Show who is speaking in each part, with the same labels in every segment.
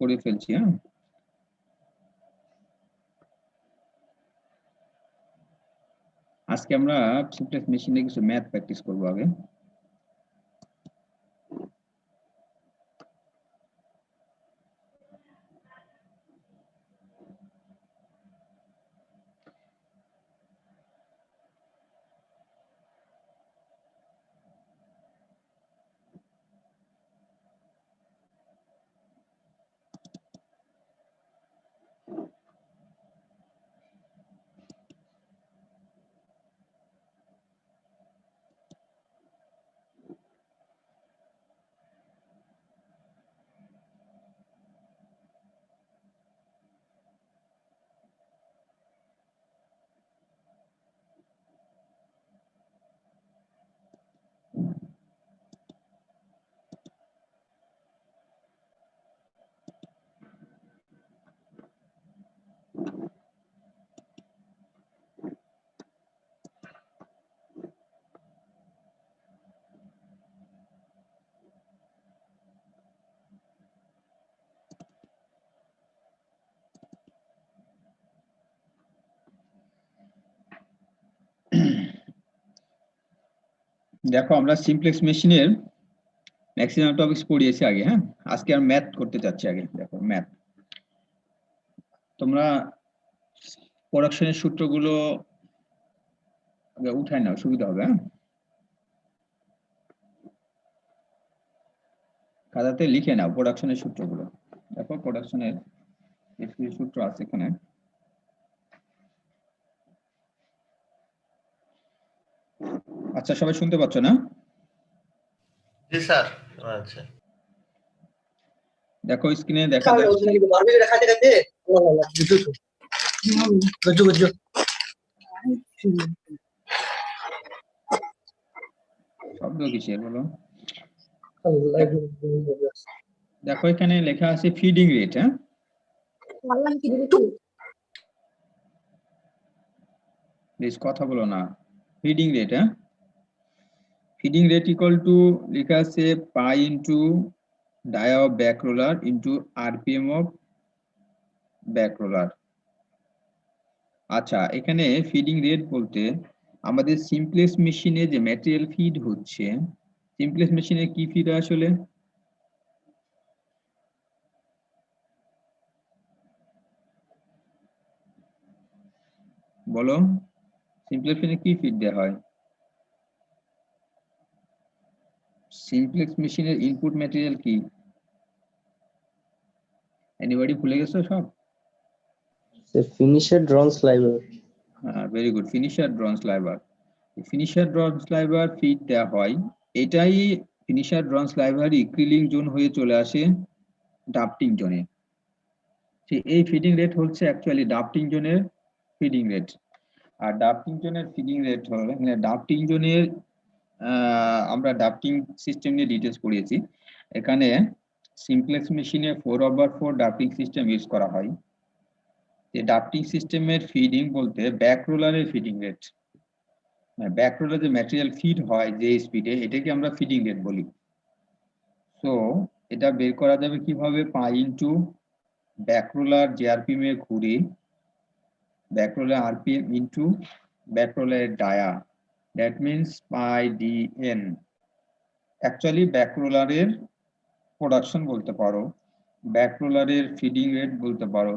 Speaker 1: করে ফেলছি। হ্যাঁ, আজকে আমরা সিমপ্লেক্স মেশিনে কিছু ম্যাথ প্র্যাকটিস করবো আগে। দেখো, আমরা সিমপ্লেক্স মেশিনের ম্যাক্সিমাম টপিকস পড়িয়েছি আগে। হ্যাঁ, আজকে আর ম্যাথ করতে যাচ্ছি আগে। দেখো ম্যাথ, তোমরা প্রোডাকশনের সূত্রগুলো উঠায় নাও, সুবিধা হবে। হ্যাঁ, খাতাতে লিখে নাও প্রোডাকশনের সূত্রগুলো। দেখো প্রোডাকশনের সূত্র আছে এখানে। আচ্ছা, সবাই শুনতে পাচ্ছ না?
Speaker 2: জি স্যার। আচ্ছা,
Speaker 1: দেখো স্ক্রিনে দেখা যাচ্ছে। শব্দ কিসের বলো? দেখো এখানে লেখা আছে ফিডিং রেট। হ্যাঁ, প্লিজ কথা বলো না। ফিডিং রেট, হ্যাঁ, ফিডিং রেট ইকুয়াল টু লেখা আছে পাই into dia of back roller into RPM of back roller. আচ্ছা, এখানে ফিডিং রেট বলতে আমাদের সিমপ্লেক্স মেশিনে যে ম্যাটেরিয়াল ফিড হচ্ছে, সিমপ্লেক্স মেশিনে কি ফিড আসলে বলো? সিমপ্লেক্স মেশিনে কি ফিড দেওয়া হয়? সিমপ্লেক্স মেশিনের ইনপুট ম্যাটেরিয়াল কি? এনিবডি ভুলে গেছো সব?
Speaker 3: Finisher drawn sliver.
Speaker 1: হ্যাঁ, very good, finisher drawn sliver. Finisher drawn sliver feed দেওয়া হয়, এটাই ফিনিশার ড্রন স্লাইভারই ক্রিলিং জোন হয়ে চলে আসে ডাফটিং জোনে। এই ফিডিং রেট হচ্ছে অ্যাকচুয়ালি ডাফটিং জোনের ফিডিং রেট। আর ডাফটিং জোনের ফিডিং রেট হলো, মানে ডাফটিং জোনের আমরা ডাফটিং সিস্টেম নিয়ে ডিটেলস পড়িয়েছি। এখানে সিমপ্লেক্স মেশিনে 4/4 ডাফটিং সিস্টেম ইউজ করা হয়। এই ডাফটিং সিস্টেমের ফিডিং বলতে ব্যাক রোলারের ফিডিং রেট, ব্যাক রোলার যে ম্যাটেরিয়াল ফিড হয় যে স্পিডে, এটাকে আমরা ফিডিং রেট বলি। সো এটা বের করা যাবে কিভাবে? পাই ইন্টু ব্যাক রোলার যে আরপিএম এ ঘুরে, back roller RPM into back রোলারের dia, that means pi DN. Actually back রোলারের প্রোডাকশন বলতে পারো, ব্যাক রোলারের ফিডিং রেট বলতে পারো,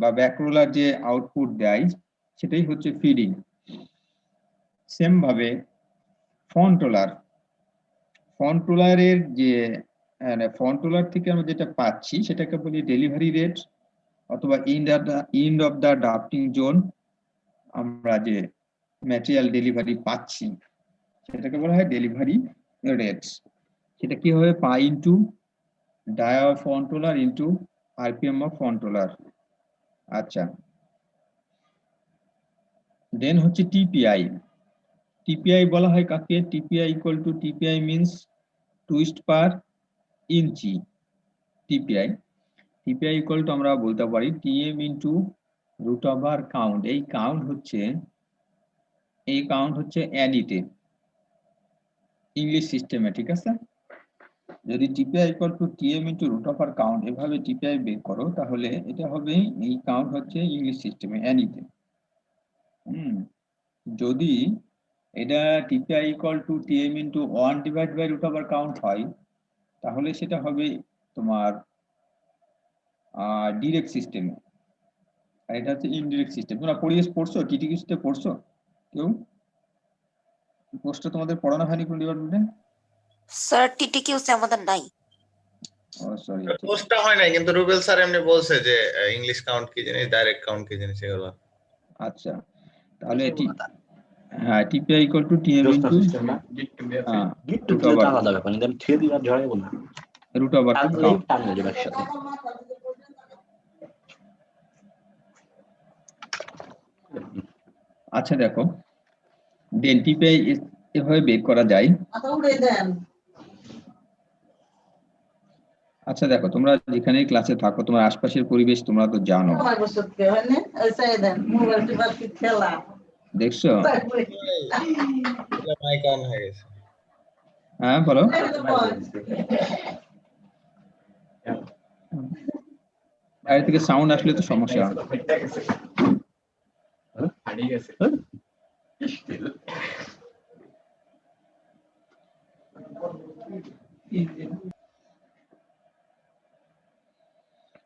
Speaker 1: বা ব্যাক রোলার যে আউটপুট দেয় সেটাই হচ্ছে ফিডিং। সেম ভাবে ফ্রন্ট রোলারের যে ফ্রন্ট রোলার থেকে আমরা যেটা পাচ্ছি সেটাকে বলি ডেলিভারি রেট, অথবা এন্ড অফ দা ডাফটিং জোন আমরা যে ম্যাটেরিয়াল ডেলিভারি পাচ্ছি সেটাকে বলা হয় ডেলিভারি রেট। সেটা কি হবে? Pi into dia of front roller into RPM of front roller. আচ্ছা, দেন হচ্ছে টিপিআই। টিপিআই বলা হয় কাকে? TPI equal to, TPI means twist per inch. TPI equal to আমরা বলতে পারি TM into root over count. এই কাউন্ট হচ্ছে এনইতে, ইংলিশ সিস্টেমে, ঠিক আছে? যদি TPI equal to TM into root of আর কাউন্ট এভাবে টিপিআই বের করো, তাহলে এটা হবে, এই কাউন্ট হচ্ছে ইংলিশ সিস্টেমে অ্যানিতে। যদি এটা TPI equal to TM into 1 divide by root of আর কাউন্ট হয়, তাহলে সেটা হবে তোমার ডিরেক্ট সিস্টেমে। আর এটা হচ্ছে ইনডিরেক্ট সিস্টেম। তোমরা পড়ছো টিটিকিউতে পড়ছো কেউ? কোর্সটা তোমাদের পড়ানো হয়নি কোন ডিপার্টমেন্টে?
Speaker 3: স্যার টিটিকিউসি আমাদের নাই।
Speaker 1: ও সরি,
Speaker 2: কোর্সটা হয় নাই, কিন্তু রুবেল স্যার এমনি বলছে যে ইংলিশ কাউন্ট কি জিনিস, ডাইরেক্ট কাউন্ট কি জিনিস এগুলো।
Speaker 1: আচ্ছা, তাহলে এটি হ্যাঁ TPI equal to TM into
Speaker 4: আলাদা ব্যাপার, কিন্তু আমি থিয়ে দিলাম ঝড়ে বললাম
Speaker 1: রুট ওভার কাউন্ট।
Speaker 4: টান হয়ে যাবে একসাথে।
Speaker 1: আচ্ছা দেখো, দেন টিপিআই এভাবে বের করা যায়। আচ্ছা দেখো, তোমরা যেখানে ক্লাসে থাকো, তোমার আশপাশের পরিবেশ তোমরা তো জানো, দেখছো?
Speaker 2: মাইক অন হয়ে গেছে।
Speaker 1: হ্যাঁ বলো। বাইরে থেকে সাউন্ড আসলে তো সমস্যা।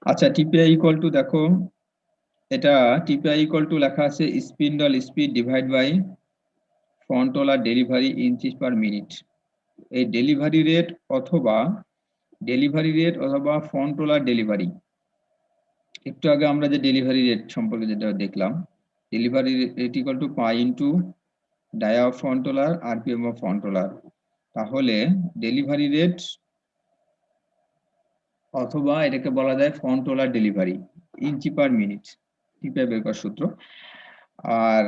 Speaker 1: আচ্ছা, টিপিআই ইকুয়াল টু দেখো, এটা টিপিআই ইকুয়াল টু লেখা আছে spindle speed divide by front roller delivery inches per minute. এই ডেলিভারি রেট অথবা ফন্টলার ডেলিভারি, একটু আগে আমরা যে ডেলিভারি রেট সম্পর্কে যেটা দেখলাম, delivery rate equal to pi into dia of front roller RPM of front roller. তাহলে ডেলিভারি রেট অথবা এটাকে বলা যায় front roller delivery inch per minute, TPI বের করার সূত্র। আর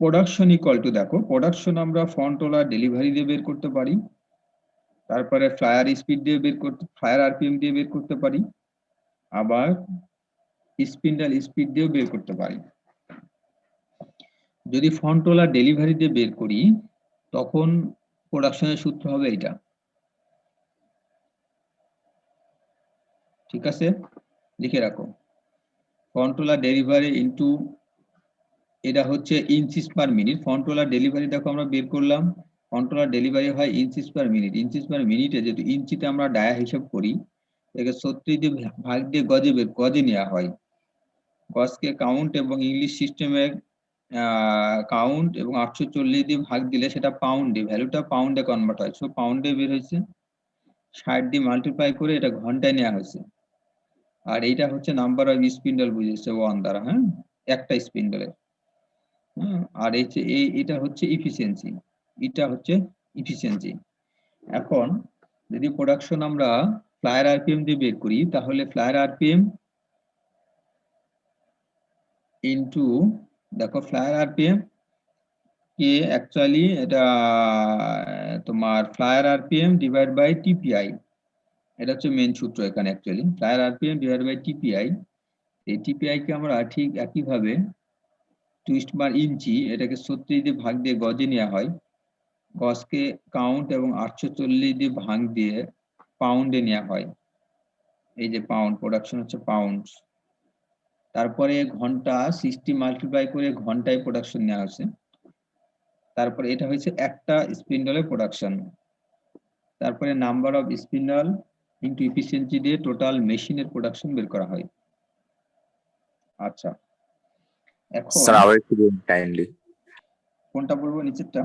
Speaker 1: প্রোডাকশন ইকুয়াল টু, দেখো প্রোডাকশন আমরা ফন্টলার ডেলিভারি দিয়ে বের করতে পারি, তারপরে ফ্লায়ার স্পিড দিয়ে ফ্লায়ার আরপিএম দিয়ে বের করতে পারি, আবার স্পিন্ডল স্পিড দিয়েও বের করতে পারি। যদি ফন্টলার ডেলিভারি দিয়ে বের করি, তখন প্রোডাকশনের সূত্র হবে এটা, ঠিক আছে? লিখে রাখো, ফন্টলার ডেলিভারি ইনটু, এটা হচ্ছে ইঞ্চিস পার মিনিট। ফন্টলার ডেলিভারি দেখো আমরা বের করলাম, ফন্টলার ডেলিভারি হয় ইঞ্চিস পার মিনিট। ইঞ্চিস পার মিনিটে যেহেতু ইঞ্চিতে আমরা ডায়া হিসাব করি, একে 36 দিয়ে ভাগ দিয়ে গজে নেওয়া হয়। গজকে কাউন্ট এবং ইংলিশ সিস্টেমের কাউন্ট এবং 840 দিয়ে ভাগ দিলে সেটা পাউন্ডে, ভ্যালুটা পাউন্ডে কনভার্ট হয়। সো পাউন্ডে বের হয়েছে, 60 দিয়ে মাল্টিপ্লাই করে এটা ঘন্টায় নেওয়া হয়েছে। আর এইটা হচ্ছে নাম্বার অফ স্পিন্ডল বুঝেছে 1 দ্বারা, হ্যাঁ, একটা স্পিন্ডলের। আর এটা হচ্ছে ইফিসিয়েন্সি, এটা হচ্ছে ইফিসিয়েন্সি। এখন যদি প্রোডাকশন আমরা ফ্লায়ার আরপিএম দিয়ে বের করি, তাহলে ফ্লায়ার আরপিএম ইনটু, দেখো ফ্লায়ার আরপিএম কে অ্যাকচুয়ালি এটা তোমার flyer RPM divide by TPI, এটা হচ্ছে মেন সূত্র এখানে। Actually flyer RPM divide by TPI, এই টিপিআই কে আমরা ঠিক একইভাবে টুইস্ট বার ইঞ্চি, এটাকে 36 দিয়ে ভাগ দিয়ে গজে নেওয়া হয়, গজকে কাউন্ট এবং 840 দিয়ে ভাগ দিয়ে পাউন্ডে নেওয়া হয়। এই যে পাউন্ড, প্রোডাকশন হচ্ছে পাউন্ড। তারপরে ঘন্টা 60 মাল্টিপ্লাই করে ঘন্টায় প্রোডাকশন নেওয়া হয়েছে। তারপরে এটা হচ্ছে একটা স্পিন্ডলের প্রোডাকশন। তারপরে number of spindle into efficiency দিয়ে টোটাল মেশিনের প্রোডাকশন বের করা হয়। আচ্ছা, এখন
Speaker 5: স্যার আবার একটু দিন কাইন্ডলি।
Speaker 1: কোনটা বলবো, নিচেরটা?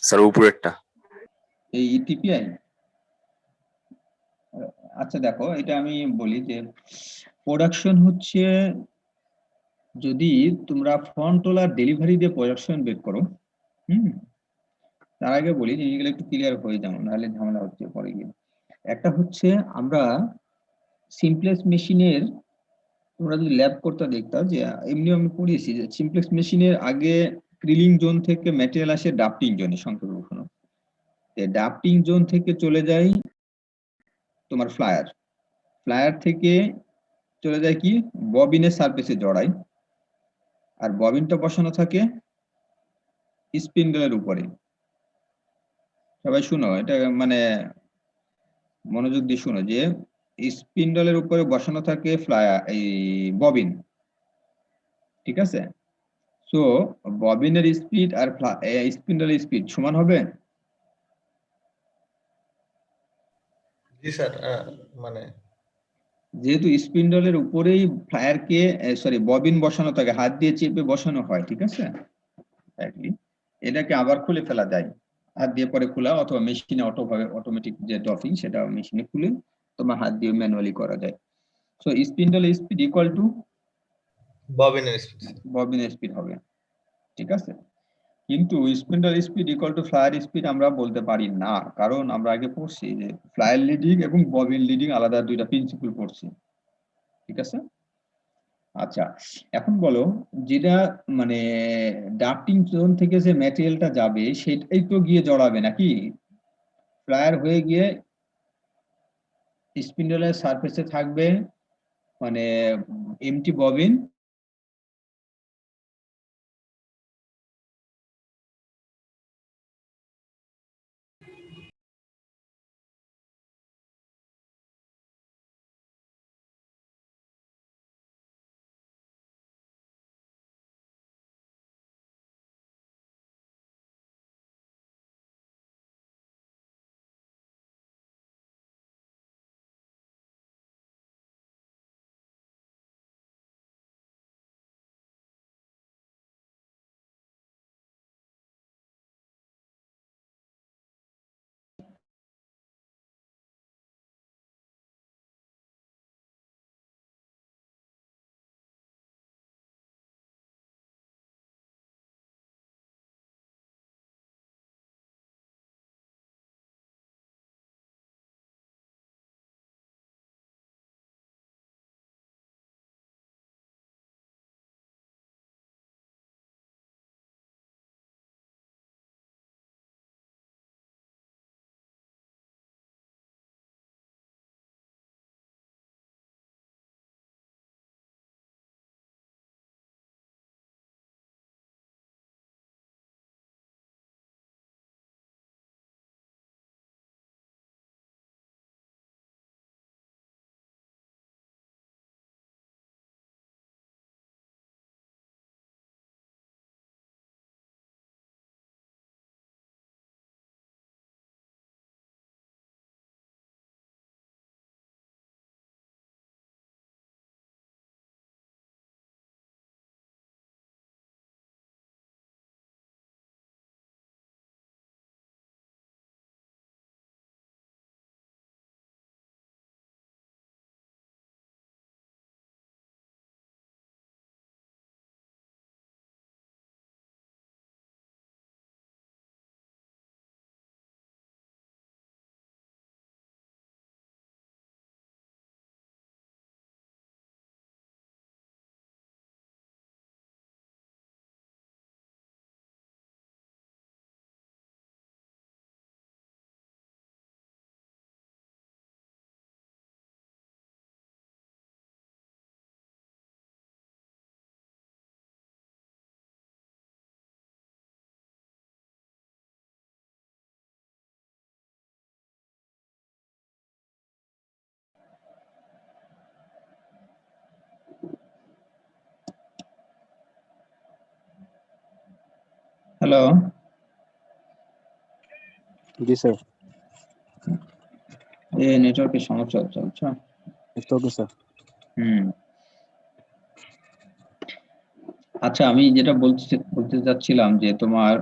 Speaker 5: স্যার উপরেরটা।
Speaker 1: এই টিপিআই। আচ্ছা দেখো, এটা আমি বলি যে প্রোডাকশন হচ্ছে, যদি তোমরা ফন্টলার ডেলিভারি দিয়ে প্রোডাকশন বের করো, তার আগে বলি জিনিসগুলো একটু ক্লিয়ার হয়ে যাও, নাহলে ঝামেলা হচ্ছে পরে গিয়ে। একটা হচ্ছে আমরা সিমপ্লেক্স মেশিনের, তোমরা যদি ল্যাব করতে দেখতাম যে এমনি আমি পড়িয়েছি যে সিমপ্লেক্স মেশিনের আগে ক্রিলিং জোন থেকে ম্যাটেরিয়াল আসে ডাফটিং জোনে সংক্ষেপে ঘোষণা। ডাফটিং জোন থেকে চলে যায় তোমার ফ্লায়ার থেকে চলে যায় কি ববিনের সারফেসে জড়ায়, আর ববিনটা বসানো থাকে স্পিন্ডলের উপরে। সবাই শুনো, এটা মানে মনোযোগ দিয়ে শুনো যে স্পিন্ডলের উপরে বসানো থাকে এই ববিন, ঠিক আছে? সো ববিনের স্পিড আর স্পিন্ডলের স্পিড সমান হবে।
Speaker 2: জি স্যার, মানে
Speaker 1: যেহেতু স্পিন্ডলের উপরেই ফ্লায়ারকে ববিন বসানো থাকে, হাত দিয়ে চেপে বসানো হয়, ঠিক আছে? এটাকে আবার খুলে ফেলা যায়, হাত দিয়ে পরে খোলা, অথবা মেশিনে অটোমেটিক যে ড্রপিং সেটা মেশিনে খুলে তোমার হাত দিয়ে ম্যানুয়ালি করা যায়। So spindle speed equal to
Speaker 2: ববিনের স্পিড।
Speaker 1: ববিনের স্পিড হবে, ঠিক আছে? কিন্তু spindle speed equal to flyer speed আমরা বলতে পারি না, কারণ আমরা আগে পড়ছি যে ফ্লায়ার লিডিং এবং ববিন লিডিং আলাদা, দুইটা প্রিন্সিপাল পড়ছি, ঠিক আছে? আচ্ছা, এখন বলো, যেটা মানে ডাক্টিং জোন থেকে যে ম্যাটেরিয়ালটা যাবে সেটাই তো গিয়ে জড়াবে নাকি? ফ্লায়ার হয়ে গিয়ে স্পিন্ডলের সারফেসে থাকবে মানে এমটি ববিন, হ্যালো,
Speaker 6: जी सर।
Speaker 1: নেটওয়ার্কের সমস্যা হচ্ছে, আচ্ছা।
Speaker 6: It's okay sir.
Speaker 1: আচ্ছা, আমি যেটা বলতে চাচ্ছিলাম যে তোমার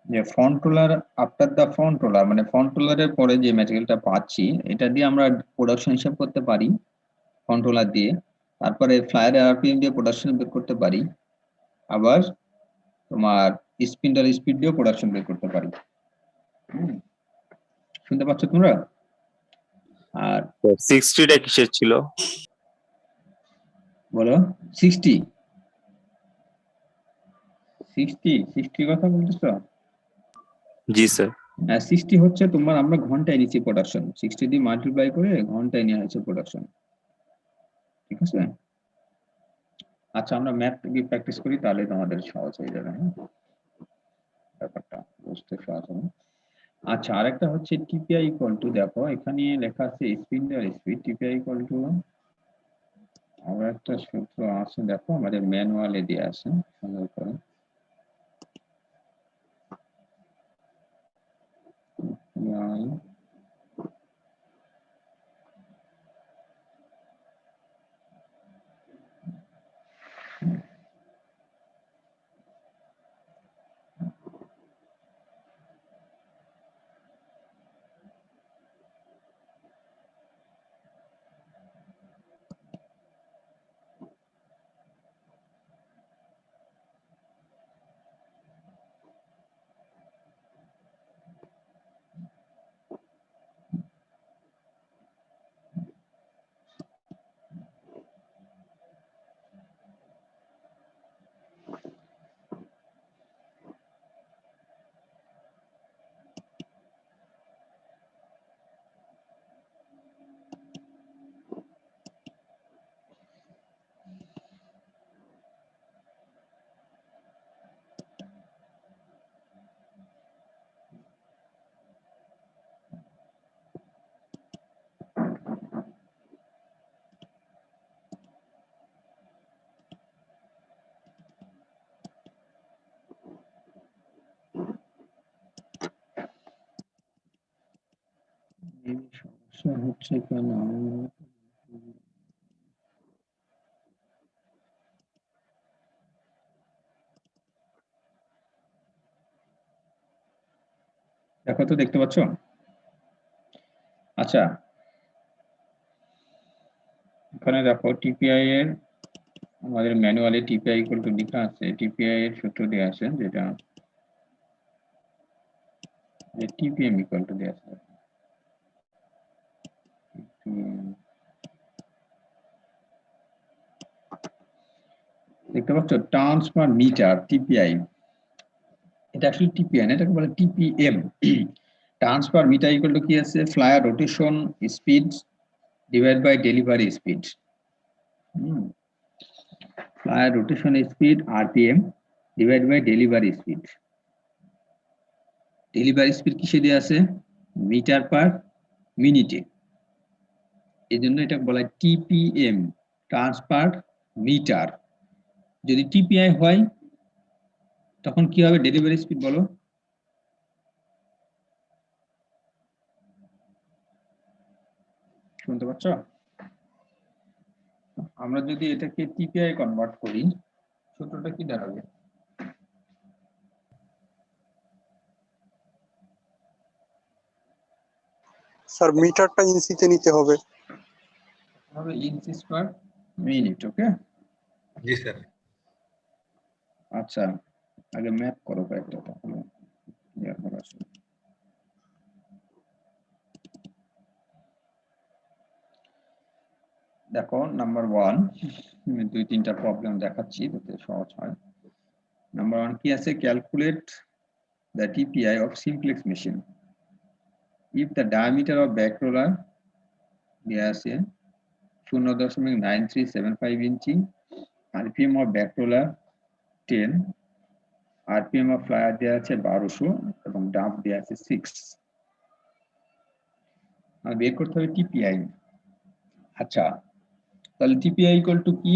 Speaker 1: যে front roller, after the front roller মানে ফ্রন্ট রোলারের পরে যে ম্যাটেরিয়ালটা পাচ্ছি এটা দিয়ে আমরা প্রোডাকশন হিসাব করতে পারি ফ্রন্ট রোলার দিয়ে, তারপরে ফ্লায়ার আরপিএম দিয়ে প্রোডাকশন বের করতে পারি, আবার তোমার স্পিন্ডল স্পিড দিয়েও প্রোডাকশন বের করতে পারি। শুনতে পাচ্ছ তোমরা? আর
Speaker 5: 60টা কিসের ছিল?
Speaker 1: বলো 60 কথা বলতেছো?
Speaker 5: জি স্যার।
Speaker 1: 60 হচ্ছে তোমার, আমরা ঘন্টায় নিচ্ছি প্রোডাকশন, 60 দিয়ে মাল্টিপ্লাই করে ঘন্টায় নেওয়া হয়েছে প্রোডাকশন, ঠিক আছে? আচ্ছা, আমরা ম্যাথ দিয়ে প্র্যাকটিস করি তাহলে তোমাদের সহজ হয়ে যাবে, হ্যাঁ, ব্যাপারটা বুঝতে সহজ হবে। আচ্ছা, আরেকটা হচ্ছে টিপিআই ইকুয়াল টু, দেখো এখানে লেখা আছে স্পিড দেওয়ার স্পিড, টিপিআই ইকুয়াল টু আবার একটা সূত্র আছে, দেখো আমাদের ম্যানুয়ালে দেওয়া আছে সুন্দর করে। TPI এই সমস্যা হচ্ছে কেন? দেখো তো, দেখতে পাচ্ছ? আচ্ছা, এখানে দেখো টিপিআই এর আমাদের ম্যানুয়ালে টিপিআই ইকুয়াল টু লেখা আছে, টিপিআই এর সূত্র দেওয়া আছে যেটা যে টিপিএম ইকুয়াল টু দেওয়া আছে। দেখতে পাচ্ছ টার্নস পার মিটার টিপিআই, এটা আসলে টিপিআই না, এটাকে বলে TPM. Turns per metre equal to কি আছে, flyer rotation speed divide by delivery speed. Flyer rotation speed RPM divide by delivery speed. Delivery speed কিসে দেওয়া আছে, মিটার পার মিনিটে, এই জন্য এটা বলা হয় টিপিএম, টার্নস পার মিটার। যদি টিপিআই হয় তখন কি হবে ডেলিভারি স্পিড, বলো? শুনতে পাচ্ছ? আমরা যদি এটাকে টিপিআই কনভার্ট করি, সূত্রটা কি দাঁড়াবে?
Speaker 6: স্যার মিটারটা ইঞ্চিতে নিতে হবে।
Speaker 1: হবে ইঞ্চিস পার মিনিট। ওকে,
Speaker 2: জি স্যার।
Speaker 1: আচ্ছা আগে ম্যাপ করো কয়েকটা, তাহলে ক্লিয়ার হবে আসলে। দেখো নাম্বার 1, আমি 2-3টা প্রবলেম দেখাচ্ছি যাতে সহজ হয়। নাম্বার 1 কি আছে, calculate the TPI of simplex machine if the diameter of back roller দেয়া আছে 0.9375 ইঞ্চি, RPM of back roller 10, RPM of flyer দেয়া আছে 1200 এবং ডাম্প দেয়া আছে 6। আর বের করতে হবে টিপিআই। আচ্ছা, তাহলে টিপিআই ইকুয়াল টু কি,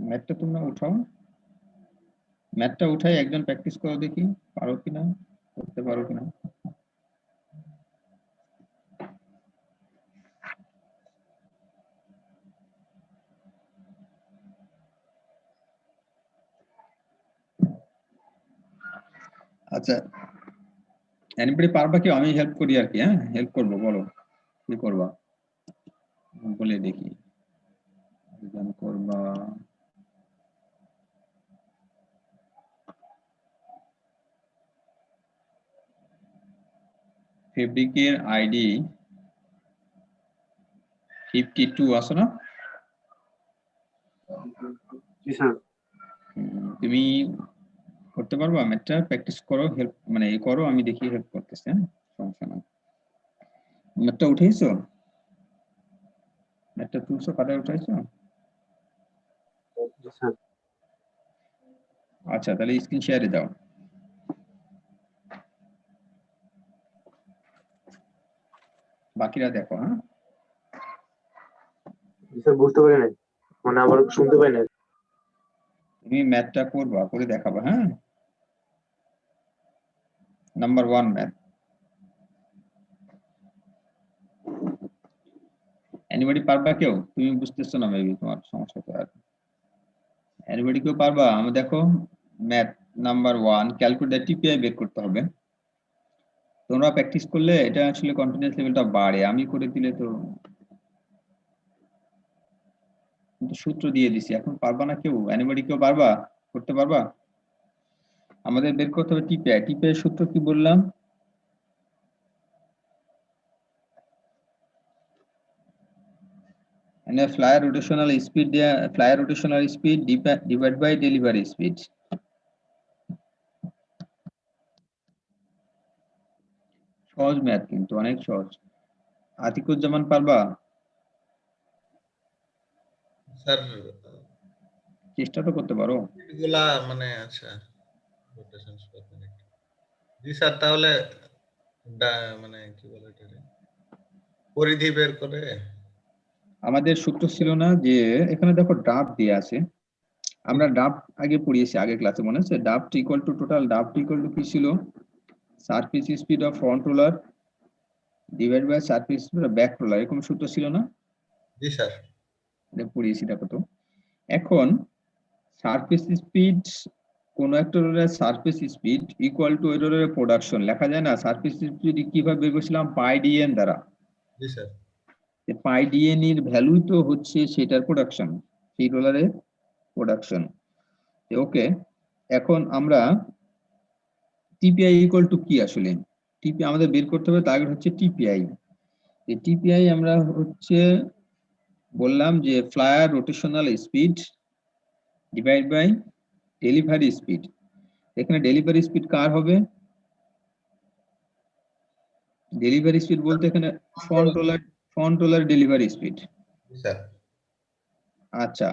Speaker 1: ম্যাথটা তোমরা উঠাও, ম্যাথটা উঠাই একজন প্র্যাকটিস করো দেখি, পারো কিনা, করতে পারো কিনা। আচ্ছা, এনিবডি পারবা কি, আমি হেল্প করি আর কি, হ্যাঁ হেল্প করবো, বলো কি করবা বলে দেখি। একজন করবা, ফেব্রিকের আইডি 52 আছে না?
Speaker 6: জি স্যার।
Speaker 1: তুমি করতে পারবা ম্যাথটা, প্র্যাকটিস করো, হেল্প মানে এই করো, আমি দেখি হেল্প করতেছি, হ্যাঁ সমস্যা নাই। ম্যাথটা উঠেইছো, ম্যাথটা তুলছো, খাতায় উঠাইছো?
Speaker 6: জি স্যার।
Speaker 1: আচ্ছা তাহলে স্ক্রিন শেয়ারে দাও। বাকিরা দেখো, হ্যাঁ?
Speaker 7: স্যার বুঝতে পারি নাই, মানে আবার শুনতে পাই না।
Speaker 1: তুমি ম্যাথটা করবা, করে দেখাবা, হ্যাঁ? Number 1 math. এনিবডি পারবা কেউ? তুমি বুঝতেছো না মেবি, তোমার সমস্যা তো আর। এনিবডি কেউ পারবা? আমি দেখো ম্যাথ নাম্বার 1 ক্যালকুলেট টিপিআই বের করতে হবে। তোমরা প্র্যাকটিস করলে এটা আসলে কনফিডেন্স লেভেলটা বাড়ে, আমি করে দিলে তো কিন্তু সূত্র দিয়ে দিছি, এখন পারবা না কেউ? এনিবডি কেউ পারবা? করতে পারবা? আমাদের বের করতে হবে টিপিআই। টিপিআই সূত্র কি বললাম? এনে ফ্লায়ার রোটেশনাল স্পিড দেয়া, flyer rotational speed divide by delivery speed. সহজ ম্যাথ, কিন্তু অনেক সহজ। আতিকুজ্জামান পারবা?
Speaker 2: স্যার
Speaker 1: চেষ্টা তো করতে পারো।
Speaker 2: এগুলা মানে আচ্ছা rotation spot জি স্যার, তাহলে মানে কি বলে এটারে পরিধি বের করে।
Speaker 1: আমাদের সূত্র ছিল না যে, এখানে দেখো ডাব দিয়ে আছে, আমরা ডাব আগে পড়িয়েছি আগের ক্লাসে, মনে আছে? ডাব ইকুয়াল টু টোটাল ডাব ইকুয়াল টু কি ছিল? Surface speed of front roller divide by surface speed of back roller, এরকম সূত্র ছিল না?
Speaker 2: জি স্যার।
Speaker 1: এটা পড়িয়েছি, দেখো তো। এখন সারফেস স্পিড, কোন একটা রোলারের সারফেস স্পিড ইকুয়াল টু ওই রোলারের প্রোডাকশন লেখা যায় না? সারফেস স্পিড কিভাবে বের করেছিলাম? পাই ডিএন দ্বারা।
Speaker 2: জি স্যার।
Speaker 1: পাই ডিএন এর ভ্যালু তো হচ্ছে সেটার প্রোডাকশন, সেই রোলারের প্রোডাকশন। ওকে, এখন আমরা টিপিআই ইকুয়াল টু কি আসলে? টিপিআই আমাদের বের করতে হবে, টার্গেট হচ্ছে টিপিআই। এই টিপিআই আমরা হচ্ছে বললাম যে flyer rotational speed divide by delivery speed. এখানে ডেলিভারি স্পিড কার হবে? ডেলিভারি স্পিড বলতে এখানে ফ্রন্ট রোলার ডেলিভারি স্পিড।
Speaker 2: জি স্যার।
Speaker 1: আচ্ছা,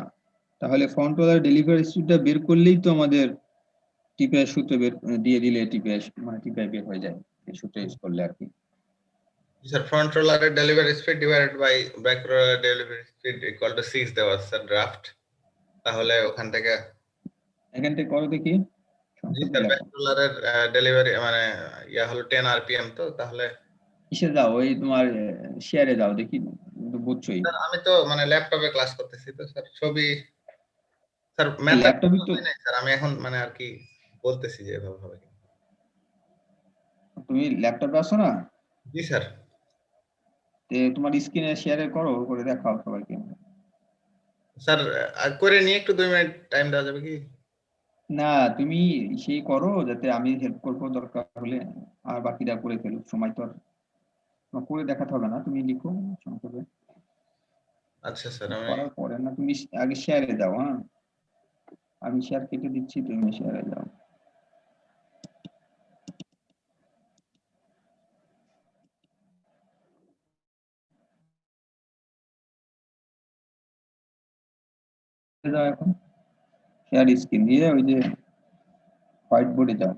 Speaker 1: তাহলে ফ্রন্ট রোলার ডেলিভারি স্পিডটা বের করলেই তো আমাদের টিপিআই সূত্র বের দিয়ে দিলে টিপিআই মানে টিপিআই বের হয়ে যায়, এই সূত্র ইউজ করলে আর কি।
Speaker 2: জি স্যার, ফ্রন্ট রোলারের delivery speed divided by back রোলারের ডেলিভারি স্পিড ইকুয়াল টু 6 দেওয়া আছে স্যার ড্রাফট। তাহলে ওখান থেকে
Speaker 1: এখান থেকে করো দেখি,
Speaker 2: জি
Speaker 1: সংক্ষেপে
Speaker 2: স্যার, ব্যাক
Speaker 1: লেখো।
Speaker 2: রোলারের ডেলিভারি মানে ইয়া হলো 10 আরপিএম, তো তাহলে
Speaker 1: কিসে যাও? ওই তোমার শেয়ারে যাও দেখি, তো বুঝছোই।
Speaker 2: স্যার আমি তো মানে ল্যাপটপে ক্লাস করতেছি তো স্যার, ছবি স্যার ম্যাথ
Speaker 1: ল্যাপটপে তো
Speaker 2: নাই স্যার, আমি এখন মানে আর কি বলতেছি যে এভাবে হবে।
Speaker 1: তুমি ল্যাপটপে আসো না?
Speaker 2: জি স্যার।
Speaker 1: তোমার স্ক্রিনে শেয়ারে করো, করে দেখাও সবাইকে।
Speaker 2: স্যার করে নিয়ে একটু 2 মিনিট টাইম দেওয়া যাবে কি?
Speaker 1: না, তুমি সেই করো যাতে আমি হেল্প করবো দরকার হলে, আর বাকিরা করে ফেলুক, সময় তো আর তোমার করে দেখাতে হবে না, তুমি লিখো সংক্ষেপে।
Speaker 2: আচ্ছা স্যার, আমি
Speaker 1: করার পরে না, তুমি আগে শেয়ারে যাও, হ্যাঁ? আমি শেয়ার কেটে দিচ্ছি, তুমি শেয়ারে যাও। যাও এখন, শেয়ার স্ক্রিন দিয়ে ওই যে হোয়াইট বোর্ডে যাও।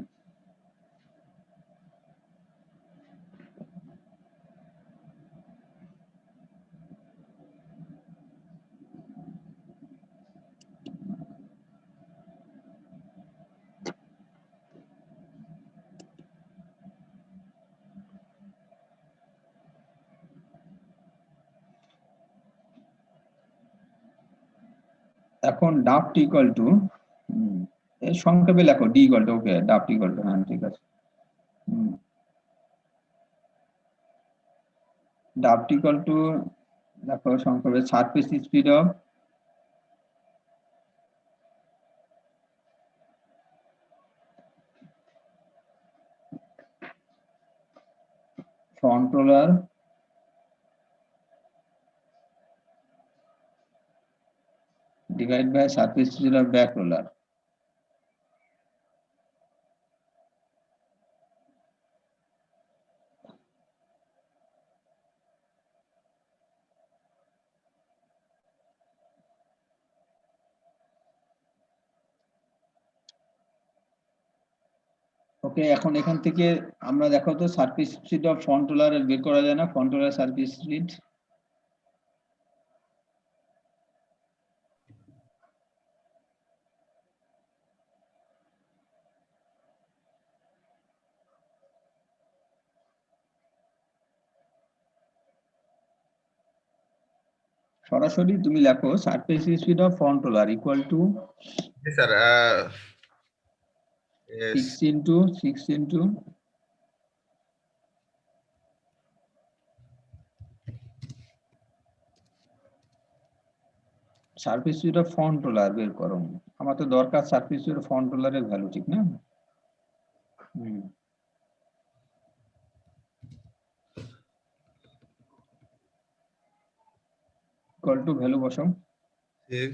Speaker 1: এখন ডাফট ইকুয়াল টু, এই সংক্ষেপে লেখো D equal to, okay draft equal to, হ্যাঁ ঠিক আছে। ডাফট ইকুয়াল টু, দেখো সংক্ষেপে surface speed of front roller divide by surface speed of back roller. Okay, এখন এখান থেকে আমরা দেখো তো surface speed of front roller বের করা যায় না? ফ্রন্ট রোলার সারফেস স্পিড সরাসরি তুমি লেখো surface speed of front roller equal to
Speaker 2: জি sir
Speaker 1: 6 into 6 into surface speed of front roller বের করো। আমার তো দরকার সারফেস স্পিড অফ ফ্রন্ট রোলারের ভ্যালু, ঠিক না? ইকুয়াল টু ভ্যালু বসাও।
Speaker 2: 6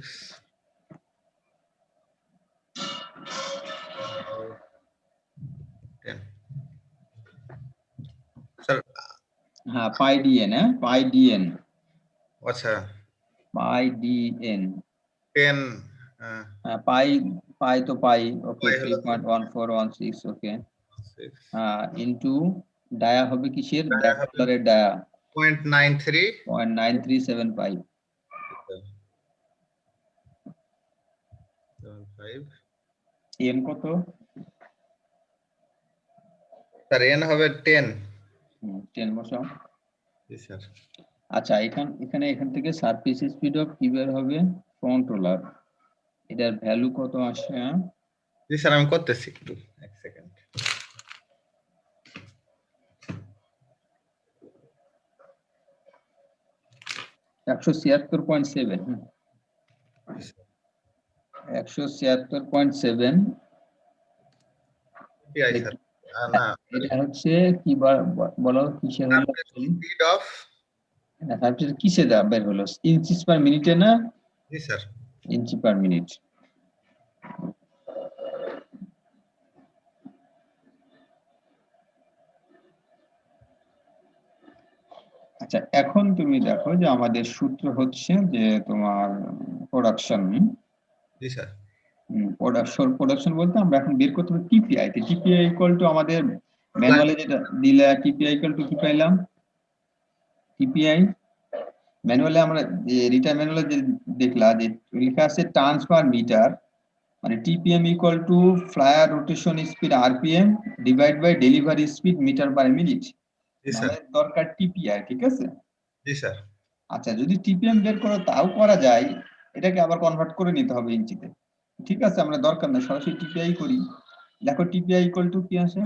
Speaker 2: 10 স্যার
Speaker 1: হ্যাঁ, পাই ডিএন, হ্যাঁ পাই ডিএন,
Speaker 2: আচ্ছা
Speaker 1: পাই ডিএন
Speaker 2: 10
Speaker 1: পাই, পাই তো পাই, ওকে
Speaker 2: পাই হলো
Speaker 1: 3.1416, ওকে
Speaker 2: 6
Speaker 1: ইনটু ডায়া হবে কিসের?
Speaker 2: ডায়া হবে
Speaker 1: ব্যাকডরের ডায়া
Speaker 2: 0.93
Speaker 1: 0.9375।
Speaker 2: 75
Speaker 1: এন কত?
Speaker 2: স্যার এন হবে 10
Speaker 1: 10 বসাও।
Speaker 2: জি স্যার
Speaker 1: আচ্ছা, এখান থেকে সারফেস স্পিড অফ কি বের হবে? ফ্রন্ট রোলার, এটার ভ্যালু কত আসে?
Speaker 2: জি স্যার আমি করতেছি একটু এক সেকেন্ড।
Speaker 1: 176.7, 176.7।
Speaker 2: টিআই স্যার না
Speaker 1: এটা হচ্ছে কি বলো, কিসে হলো?
Speaker 2: স্পিড অফ
Speaker 1: সারফেস কিসে বের হলো? ইঞ্চিস পার মিনিটে না
Speaker 2: জি স্যার
Speaker 1: ইঞ্চি পার মিনিট? আচ্ছা, এখন তুমি দেখো যে আমাদের সূত্র হচ্ছে যে তোমার প্রোডাকশন,
Speaker 2: জি স্যার
Speaker 1: প্রোডাকশন বলতে আমরা এখন বের করতে হবে টিপিআই। টিপিআই ইকুয়াল টু আমাদের ম্যানুয়ালে যেটা দিলে টিপিআই ইকুয়াল টু কি পাইলাম? টিপিআই ম্যানুয়ালে আমরা রিটার্ন ম্যানুয়ালে যে দেখলা যে লেখা আছে টার্নস পার মিটার, মানে TPM equal to flyer rotation speed RPM divide by delivery speed metre per minute.
Speaker 2: জি স্যার
Speaker 1: আমাদের দরকার টিপিআই, ঠিক আছে?
Speaker 2: জি স্যার
Speaker 1: আচ্ছা, যদি টিপিএম বের করো তাও করা যায়, এটাকে আবার কনভার্ট করে নিতে হবে ইঞ্চিতে, ঠিক আছে? আমরা দরকার না, সরাসরি টিপিআই করি। দেখো টিপিআই ইকুয়াল টু কি আছে?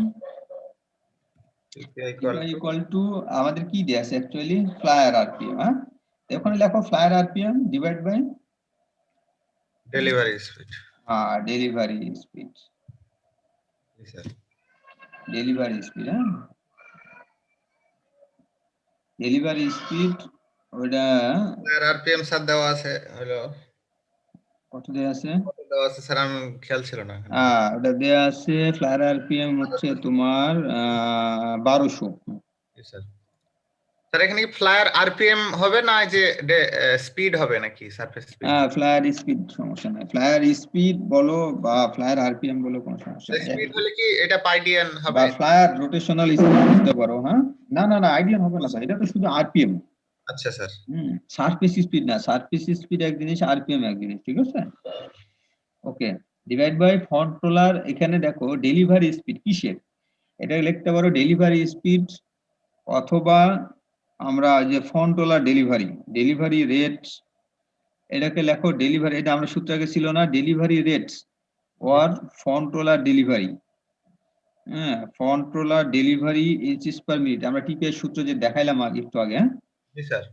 Speaker 2: টিপিআই
Speaker 1: টিপিআই ইকুয়াল টু আমাদের কি দেয়া আছে অ্যাকচুয়ালি? Flyer RPM. হ্যাঁ, ওখানে লেখো flyer RPM divide by
Speaker 2: delivery speed
Speaker 1: delivery speed,
Speaker 2: জি স্যার
Speaker 1: ডেলিভারি স্পিড। হ্যাঁ, ডেলিভারি স্পিড ওটা
Speaker 2: স্যার আরপিএম স্যার দেওয়া আছে হলো
Speaker 1: কত দেয়া আছে?
Speaker 2: কত দেওয়া আছে স্যার আমি খেয়াল ছিল না এখানে।
Speaker 1: ওটা দেয়া আছে ফ্লায়ার আরপিএম হচ্ছে তোমার 1200।
Speaker 2: জি স্যার স্যার এখানে কি ফ্লায়ার আরপিএম হবে না যে স্পিড হবে নাকি সারফেস স্পিড?
Speaker 1: ফ্লায়ার স্পিড সমস্যা নাই, ফ্লায়ার স্পিড বলো বা ফ্লায়ার আরপিএম বলো, কোনো সমস্যা নাই।
Speaker 2: স্পিড হলে কি এটা পাইডিয়ান হবে?
Speaker 1: বা ফ্লায়ার রোটেশনাল স্পিড বলতে পারো। হ্যাঁ, না না না, আইডিয়া হবে না স্যার, এটা তো শুধু আরপিএম।
Speaker 2: আচ্ছা স্যার
Speaker 1: সারফেস স্পিড না, সারফেস স্পিড এক জিনিস, আরপিএম এক জিনিস, ঠিক আছে? ওকে, ডিভাইড বাই ফ্রন্ট রোলার। এখানে দেখো ডেলিভারি স্পিড কিসের, এটা লিখতে পারো ডেলিভারি স্পিড, অথবা আমরা যে ফ্রন্ট রোলার ডেলিভারি রেট, এটাকে লেখো ডেলিভারি, এটা আমরা সূত্র আগে ছিল না, ডেলিভারি রেট ওর ফ্রন্ট রোলার ডেলিভারি। হ্যাঁ, front roller delivery inches per minute, আমরা টিপিআই সূত্র যে দেখাইলাম একটু আগে। হ্যাঁ,
Speaker 2: জি স্যার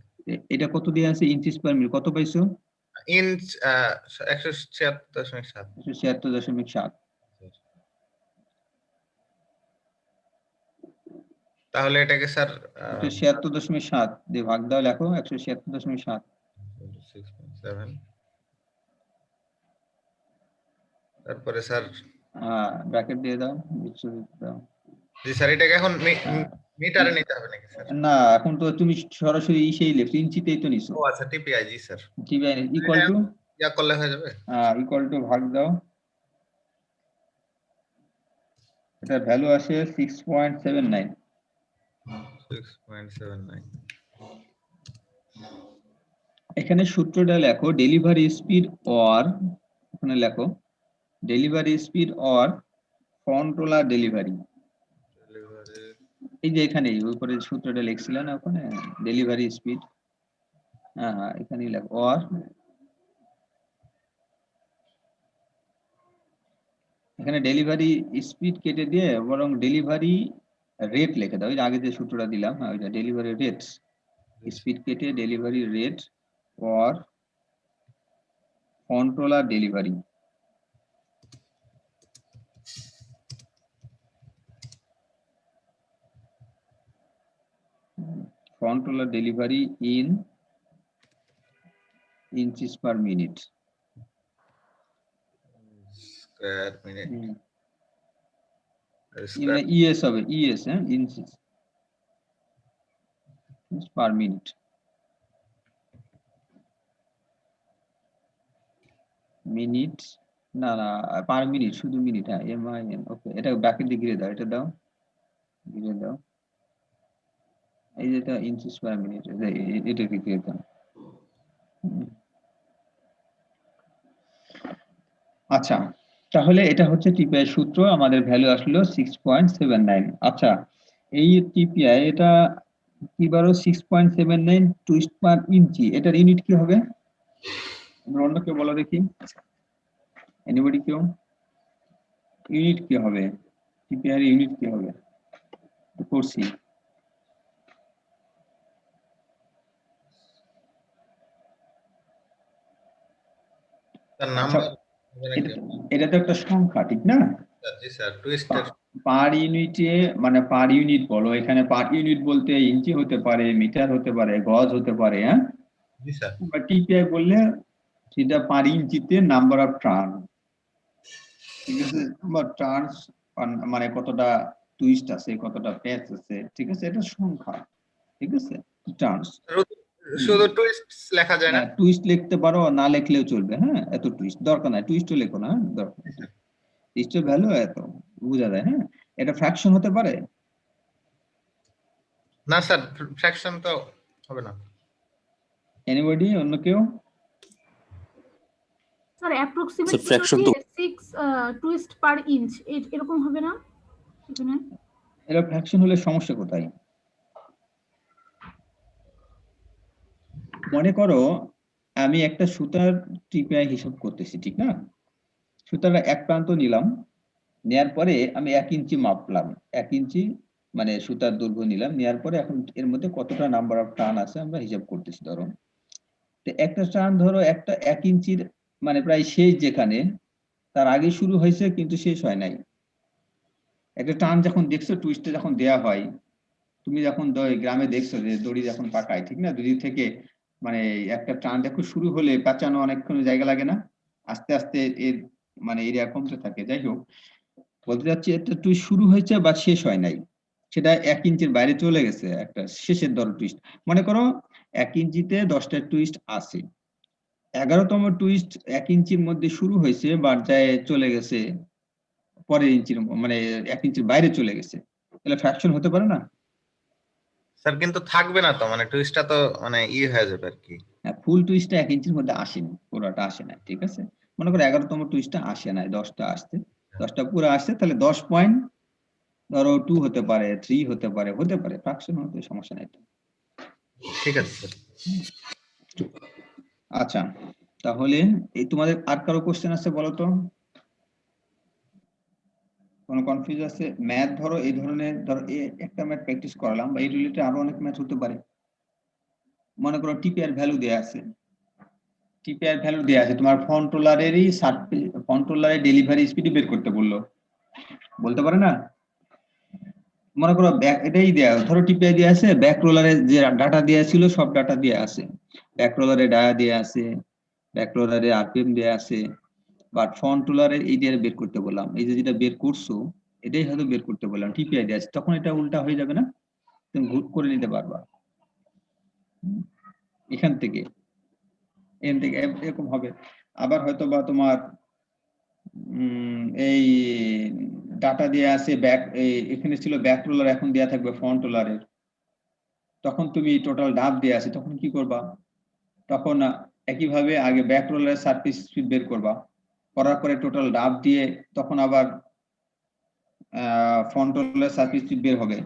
Speaker 1: এটা কত দিয়ে আছে? ইঞ্চিস পার মিনিট কত পাইছো?
Speaker 2: ইঞ্চ 176.7
Speaker 1: 176.7।
Speaker 2: তাহলে এটাকে স্যার
Speaker 1: 176.7 দিয়ে ভাগ দাও, লেখো 176.7।
Speaker 2: 6.7 তারপরে স্যার
Speaker 1: ব্র্যাকেট দিয়ে দাও, বিচ্ছুরিত দাও।
Speaker 2: জি স্যার এটাকে এখন মিটারে নিতে হবে নাকি স্যার?
Speaker 1: না, এখন তো তুমি সরাসরি ইসেই লেখো, ইঞ্চিতেই তো নিছো।
Speaker 2: ও আচ্ছা টিপিআই জি স্যার
Speaker 1: টিপিআই ইকুয়াল টু
Speaker 2: ইয়া করলে হয়ে যাবে।
Speaker 1: ইকুয়াল টু ভাগ দাও এটার ভ্যালু আসে 6.79।
Speaker 2: 6.79
Speaker 1: এখানে সূত্রটা লেখো ডেলিভারি স্পিড অর, এখানে লেখো delivery speed or controller delivery.
Speaker 2: Delivery
Speaker 1: এই যে এখানে উপরে সূত্রটা লিখছিলেন না ওখানে ডেলিভারি স্পিড, হ্যাঁ হ্যাঁ এখানেই লেখো অর, এখানে ডেলিভারি স্পিড কেটে দিয়ে বরং ডেলিভারি রেট লিখে দাও। ওই যে আগে যে সূত্রটা দিলাম, হ্যাঁ ওইটা ডেলিভারি রেট, স্পিড কেটে delivery rate or controller delivery. controller delivery in inches per minute.
Speaker 2: Square minute
Speaker 1: মানে ES হবে, ES, হ্যাঁ inches per minute, মিনিট না না পার মিনিট, শুধু মিনিট, হ্যাঁ MIN। ওকে, এটা ব্র্যাকেট দিয়ে ঘিরে দাও, এটা দাও, ঘিরে দাও, এই যেটা ইঞ্চিস পার মিনিট, এটাকে ঘিরে দাও। আচ্ছা, তাহলে এটা হচ্ছে টিপিআই সূত্র, আমাদের ভ্যালু আসলো 6.79। আচ্ছা, এই টিপিআই এটা কি বারো 6.79 টুইস্ট পার ইঞ্চি, এটার ইউনিট কি হবে? অন্য কেউ বলো দেখি, এনিবডি কেউ, ইউনিট কি হবে? টিপিআই ইউনিট কি হবে? করছি
Speaker 2: তার নাম্বার
Speaker 1: এটা তো একটা সংখ্যা, ঠিক না?
Speaker 2: জি স্যার টুইস্টের
Speaker 1: পার ইউনিটে মানে পার ইউনিট বলো, এখানে পার ইউনিট বলতে ইঞ্চি হতে পারে, মিটার হতে পারে, গজ হতে পারে, হ্যাঁ।
Speaker 2: জি স্যার
Speaker 1: টিপিআই বললে সেটা পার ইঞ্চিতে নাম্বার অফ টার্ন, ঠিক আছে, বা টার্নস মানে কতটা টুইস্ট আছে, কতটা প্যাচ আছে, ঠিক আছে, এটা সংখ্যা, ঠিক আছে, টার্নস।
Speaker 2: শুধু টুইস্ট লেখা যায় না?
Speaker 1: টুইস্ট লিখতে পারো, না লিখলেও চলবে, হ্যাঁ এত টুইস্ট দরকার নাই, টুইস্টও লেখো না, দরকার টুইস্টের ভ্যালু এত বোঝা যায়, হ্যাঁ। এটা ফ্র্যাকশন হতে পারে
Speaker 2: না স্যার ফ্র্যাকশন তো হবে না।
Speaker 1: এনিবডি, অন্য কেউ?
Speaker 8: স্যার অ্যাপ্রক্সিমেট
Speaker 5: স্যার ফ্র্যাকশন তো
Speaker 8: 6 টুইস্ট পার ইঞ্চ এরকম হবে না এখানে?
Speaker 1: এটা ফ্র্যাকশন হলে সমস্যা কোথায়? মনে করো আমি একটা সুতার টিপিআই হিসাব করতেছি, ঠিক না? সুতার এক প্রান্ত নিলাম, নেয়ার পরে আমি 1 ইঞ্চি মাপলাম, 1 ইঞ্চি মানে সুতার দৈর্ঘ্য নিলাম, নেয়ার পরে এখন এর মধ্যে কতটা নাম্বার অফ টার্ন আছে আমরা হিসাব করতেছি। ধরো তো একটা টার্ন, ধরো একটা 1 ইঞ্চির মানে প্রায় শেষ, যেখানে তার আগে শুরু হয়েছে কিন্তু শেষ হয় নাই। একটা টার্ন যখন দেখছো, টুইস্টে যখন দেয়া হয়, তুমি যখন গ্রামে দেখছো যে দড়ি যখন পাকায়, ঠিক না, দড়ি থেকে মানে একটা টার্ন দেখো শুরু হলে পেঁচানো অনেকক্ষণ জায়গা লাগে না, আস্তে আস্তে এর মানে এরিয়া কমতে থাকে। যাই হোক, বলতে যাচ্ছি এটা টুইস্ট শুরু হয়েছে বা শেষ হয় নাই, সেটা 1 ইঞ্চির বাইরে চলে গেছে, একটা শেষের ধরো টুইস্ট। মনে করো 1 ইঞ্চিতে 10টা টুইস্ট আছে, 11তম টুইস্ট 1 ইঞ্চির মধ্যে শুরু হয়েছে বা যায় চলে গেছে পরের ইঞ্চির মানে 1 ইঞ্চির বাইরে চলে গেছে, তাহলে ফ্র্যাকশন হতে পারে না?
Speaker 2: স্যার কিন্তু থাকবে না তো, মানে টুইস্টটা তো মানে হয়ে যাবে আর কি।
Speaker 1: ফুল টুইস্টটা 1 ইঞ্চির মধ্যে আসেনি, পুরোটা আসে না, ঠিক আছে। মনে করো 11তম টুইস্টটা আসে নাই, 10টা আসছে, 10টা পুরো আসছে, তাহলে 10 পয়েন্ট ধরো 2 হতে পারে, 3 হতে পারে, ফ্র্যাকশন হতে সমস্যা নাই।
Speaker 2: ঠিক আছে স্যার।
Speaker 1: আচ্ছা, তাহলে এই তোমাদের আর কারো কোশ্চেন আছে বলো তো? কোনো কনফিউজ আছে? ম্যাথ ধরো এই ধরনের, ধরো একটা ম্যাথ প্র্যাকটিস করালাম, বা এই রিলেটেড আরো অনেক ম্যাথ হতে পারে। মনে করো টিপিআর ভ্যালু দেয়া আছে, টিপিআর ভ্যালু দেয়া আছে, তোমার কন্ট্রোলারেরই কন্ট্রোলারের ডেলিভারি স্পিড বের করতে বললো, বলতে পারে না? মনে করো এটাই দেয়া, ধরো টিপিআই দেয়া আছে, ব্যাক রোলারে যে ডাটা দেয়া ছিল সব ডাটা দেয়া আছে, ব্যাক রোলারে ডাটা দেয়া আছে, ব্যাক রোলারে আরপিএম দেয়া আছে, বাট ফ্রন্ট রোলারের এই দিয়ে বের করতে বললাম, এই যে যেটা বের করছো এটাই হয়তো বের করতে বললাম, টিপিআই দেয়া আছে, তখন এটা উল্টা হয়ে যাবে না? তুমি ভুল করে নিতে পারবা এখান থেকে এরকম হবে। আবার হয়তো বা তোমার এই ডাটা দেয়া আছে ব্যাক, এখানে ছিল ব্যাক রোলার, এখন দেয়া থাকবে ফ্রন্ট রোলারের। তখন তুমি টোটাল ডাব দেয়া আছে, তখন কি করবা? তখন একইভাবে আগে ব্যাক রোলারের সারফেস স্পিড বের করবা, করার পরে টোটাল ডাব দিয়ে তখন আবার ফ্রন্ট রোলারের সারফেস স্পিড বের হবে।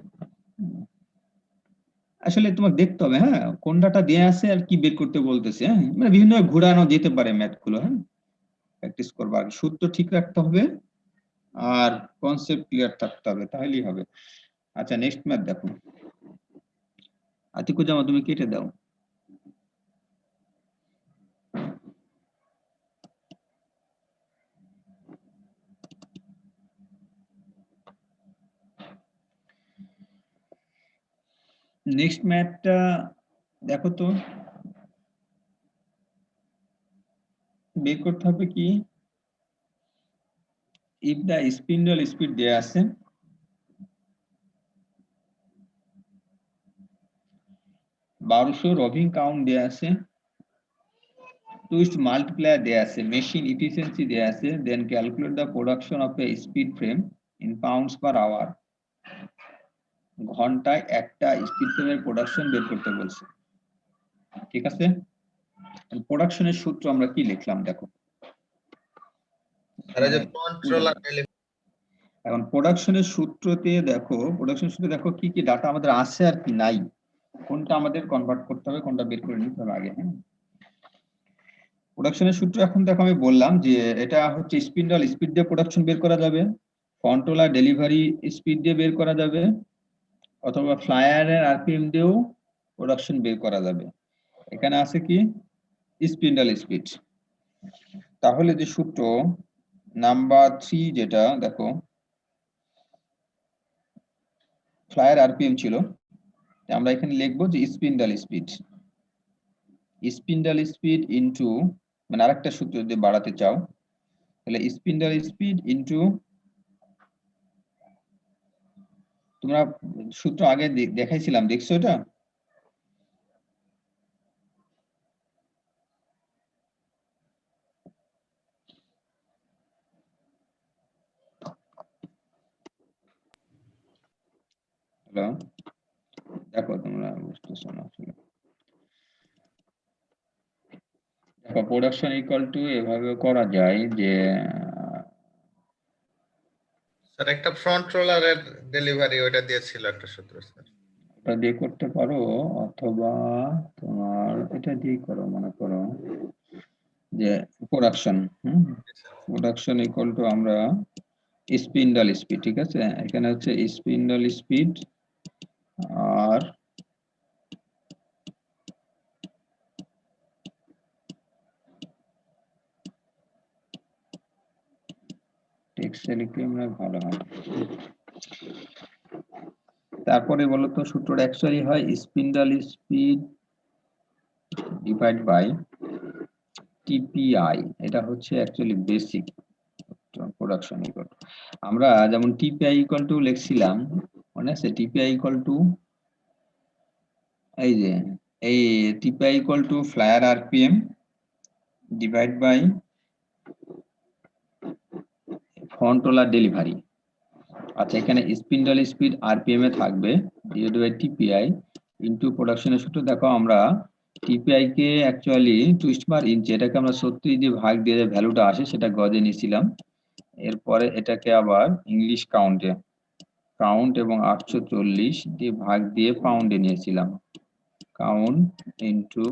Speaker 1: আসলে তোমাকে দেখতে হবে, হ্যাঁ, কোন ডাটা দেয়া আছে আর কি বের করতে বলতেছে। হ্যাঁ, মানে বিভিন্ন ঘোরানো যেতে পারে ম্যাথ গুলো। হ্যাঁ, প্র্যাকটিস করবা, আগে সূত্র ঠিক রাখতে হবে আর কনসেপ্ট ক্লিয়ার থাকতে হবে, তাহলেই হবে। আচ্ছা, নেক্সট ম্যাথ দেখো। আতিকুজ্জামান তুমি কেটে দাও। নেক্সট ম্যাথটা দেখো তো, বের করতে হবে কি, if the spindle speed দেয়া আছে, বারোশো রবিং কাউন্ট দেয়া আছে, টুইস্ট মাল্টিপ্লায়ার দেয়া আছে, মেশিন এফিসিয়েন্সি দেয়া আছে, then calculate the production of a speed frame in pounds per hour. ঘন্টায় একটা স্পিড ফ্রেমের প্রোডাকশন বের করতে বলছে। ঠিক আছে, প্রোডাকশনের সূত্র আমরা কি লিখলাম দেখো।
Speaker 2: আর এই যে ফ্রন্ট রোলার
Speaker 1: এখন প্রোডাকশনের সূত্রতে দেখো, প্রোডাকশন সূত্রে দেখো কি কি ডাটা আমাদের আছে আর কি নাই, কোনটা আমাদের কনভার্ট করতে হবে, কোনটা বের করে নিতে হবে আগে। হ্যাঁ, প্রোডাকশনের সূত্র এখন দেখো আমি বললাম যে এটা হচ্ছে স্পিন্ডল স্পিড দিয়ে প্রোডাকশন বের করা যাবে, কন্ট্রোলার ডেলিভারি স্পিড দিয়ে বের করা যাবে, অথবা ফ্লায়ারের আরপিএম দিয়েও প্রোডাকশন বের করা যাবে। এখানে আছে কি স্পিন্ডল স্পিড। তাহলে যে সূত্র নাম্বার 3 যেটা দেখো, ফ্লায়ার আরপিএম ছিল, আমরা এখানে লিখবো যে spindle speed, spindle speed into, মানে আরেকটা সূত্র যদি বাড়াতে চাও তাহলে স্পিন্ডল স্পিড ইনটু, তোমরা সূত্র আগে দেখাইছিলাম, দেখছো এটা? হ্যালো, দেখো তোমরা বুঝতেছো না আসলে। দেখো প্রোডাকশন ইকুয়াল টু এভাবে করা যায় যে
Speaker 2: স্যার একটা ফ্রন্ট রোলারের ডেলিভারি ওইটা দিয়েছিল একটা সূত্র স্যার।
Speaker 1: ওটা দিয়ে করতে পারো, অথবা তোমার এটা দিয়ে করো, মনে করো যে প্রোডাকশন, প্রোডাকশন ইকুয়াল টু আমরা স্পিন্ডল স্পিড, ঠিক আছে, এখানে হচ্ছে স্পিন্ডল স্পিড আর টেক্সটে লিখলে আমরা ভালো হয়। তারপরে বলো তো সূত্রটা অ্যাকচুয়ালি হয় spindle speed divide by TPI, এটা হচ্ছে অ্যাকচুয়ালি বেসিক প্রোডাকশন ইকুয়াল। আমরা যেমন টিপিআই ইকুয়াল টু লিখছিলাম, মনে আছে? টিপিআই ইকুয়াল টু এই যে এই TPI equal to flyer RPM divide by front roller delivery. আচ্ছা, এখানে স্পিন্ডল স্পিড আরপিএম এ থাকবে ডিভাইড বাই টিপিআই ইনটু প্রোডাকশনের সূত্র। দেখো আমরা টিপিআই কে অ্যাকচুয়ালি টুইস্ট পার ইঞ্চ, এটাকে আমরা 36 দিয়ে ভাগ দিয়ে যে ভ্যালুটা আসে সেটা গজে নিয়েছিলাম, এরপরে এটাকে আবার ইংলিশ কাউন্টে, কাউন্ট এবং 840 দিয়ে ভাগ দিয়ে পাউন্ডে নিয়েছিলাম, কাউন্ট ইনটু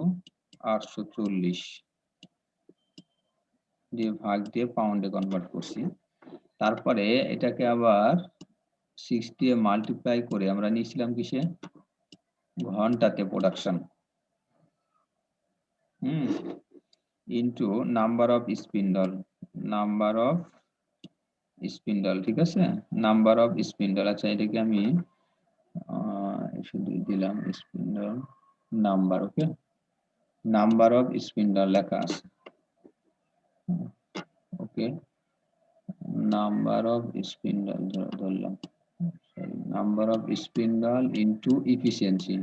Speaker 1: 840 দিয়ে ভাগ দিয়ে পাউন্ডে কনভার্ট করছি। তারপরে এটাকে আবার 6 দিয়ে মাল্টিপ্লাই করে আমরা নিয়েছিলাম কিসে, ঘন্টাতে production, into number of spindle, number of spindle, ঠিক আছে, নাম্বার অফ স্পিন্ডল। আচ্ছা, এটাকে আমি শুধু দিলাম spindle number, okay, number of spindle লেখা আছে, ওকে, নাম্বার অফ স্পিন্ডল ধরলাম, number of spindle into efficiency.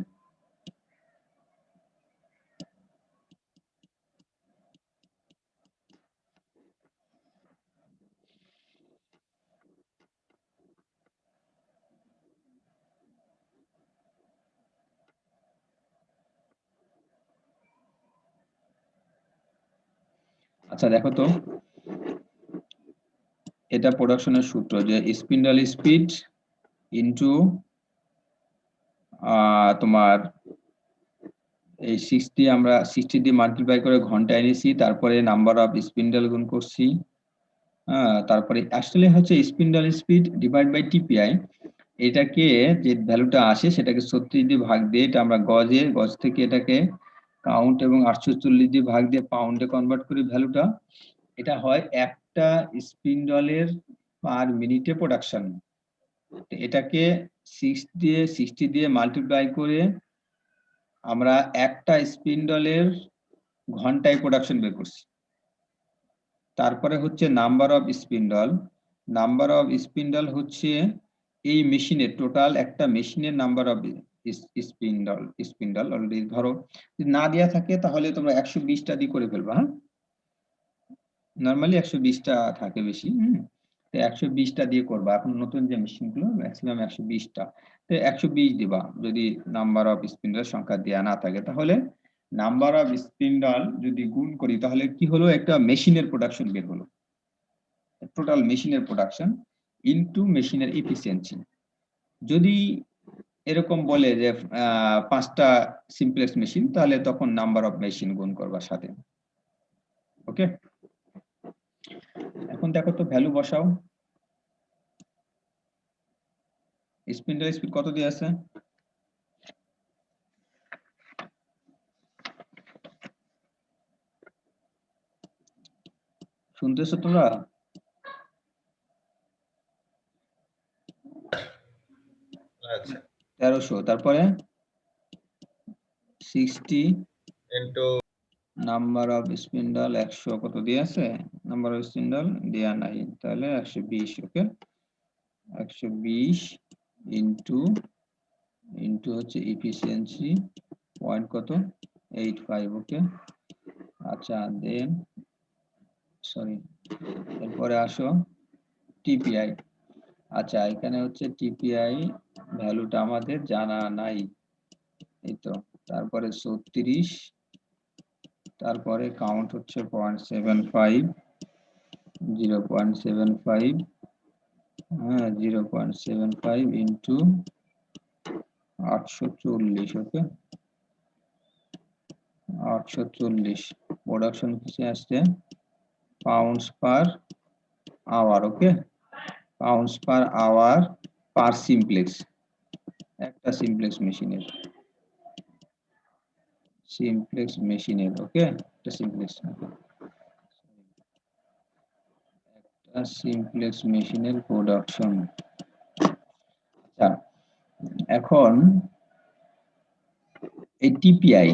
Speaker 1: আচ্ছা দেখো তো, এটা প্রোডাকশনের সূত্র যে স্পিন্ডল স্পিড ইনটু তোমার এই 60 আমরা 60 দিয়ে মাল্টিপ্লাই করে ঘন্টায় এনেছি, তারপরে নাম্বার অফ স্পিন্ডল গুণ করছি, তারপরে আসলে হচ্ছে spindle speed divide by TPI, এটাকে যে ভ্যালুটা আসে সেটাকে 36 দিয়ে ভাগ দিয়ে এটা আমরা গজ থেকে এটাকে কাউন্ট এবং 840 দিয়ে ভাগ দিয়ে পাউন্ডে কনভার্ট করি ভ্যালুটা, এটা হয় একটা স্পিন্ডলের পার মিনিটে প্রোডাকশন। এটাকে 60 দিয়ে মাল্টিপ্লাই করে আমরা একটা স্পিন্ডলের ঘন্টায় প্রোডাকশন বের করছি। তারপরে হচ্ছে নাম্বার অফ স্পিন্ডল হচ্ছে এই মেশিনের টোটাল, একটা মেশিনের নাম্বার অফ স্পিন্ডল অলরেডি ধরো যদি না দেওয়া থাকে তাহলে তোমরা 120টা দিয়ে করে ফেলবা। হ্যাঁ, নরমালি 120টা থাকে বেশি। 120টা দিয়ে করবা, এখন নতুন যে মেশিনগুলো ম্যাক্সিমাম 120টা, তো 120 দিবা যদি নাম্বার অফ স্পিন্ডল সংখ্যা দেওয়া না থাকে। তাহলে নাম্বার অফ স্পিন্ডল যদি গুণ করি তাহলে কি হলো, একটা মেশিনের প্রোডাকশন বের হলো, টোটাল মেশিনের প্রোডাকশন ইনটু মেশিনের এফিসিয়েন্সি। যদি এরকম বলে যে 5টা সিমপ্লেক্স মেশিন, তাহলে তখন নাম্বার অফ মেশিন গুণ করবার সাথে। ওকে, এখন দেখো তো ভ্যালু বসাও। স্পিন্ডল স্পিড কত দিয়ে আছে? শুনতেছো তোমরা?
Speaker 2: আচ্ছা
Speaker 1: 1300, তারপরে 60
Speaker 2: ইনটু
Speaker 1: নাম্বার অফ স্পিন্ডল 100 কত দিয়ে আছে? নাম্বার অফ স্পিন্ডল দেয়া নাই, তাহলে 120। ওকে, 120 ইনটু হচ্ছে এফিসিয়েন্সি পয়েন্ট কত, 85। ওকে, আচ্ছা দেন সরি, এরপরে আসো টিপিআই। আচ্ছা এখানে হচ্ছে টিপিআই ভ্যালুটা আমাদের জানা নাই, এই তো। তারপরে 36, তারপরে কাউন্ট হচ্ছে 0.75, 0.75, হ্যাঁ 0.75 ইন্টু 840। ওকে, 840 প্রোডাকশন কিসে আসছে? Pounds per hour. Okay, pounds per hour per simplex, একটা সিমপ্লেক্স মেশিনের ওকে, একটা সিমপ্লেক্স মেশিনের প্রোডাকশন। আচ্ছা এখন এই টিপিআই,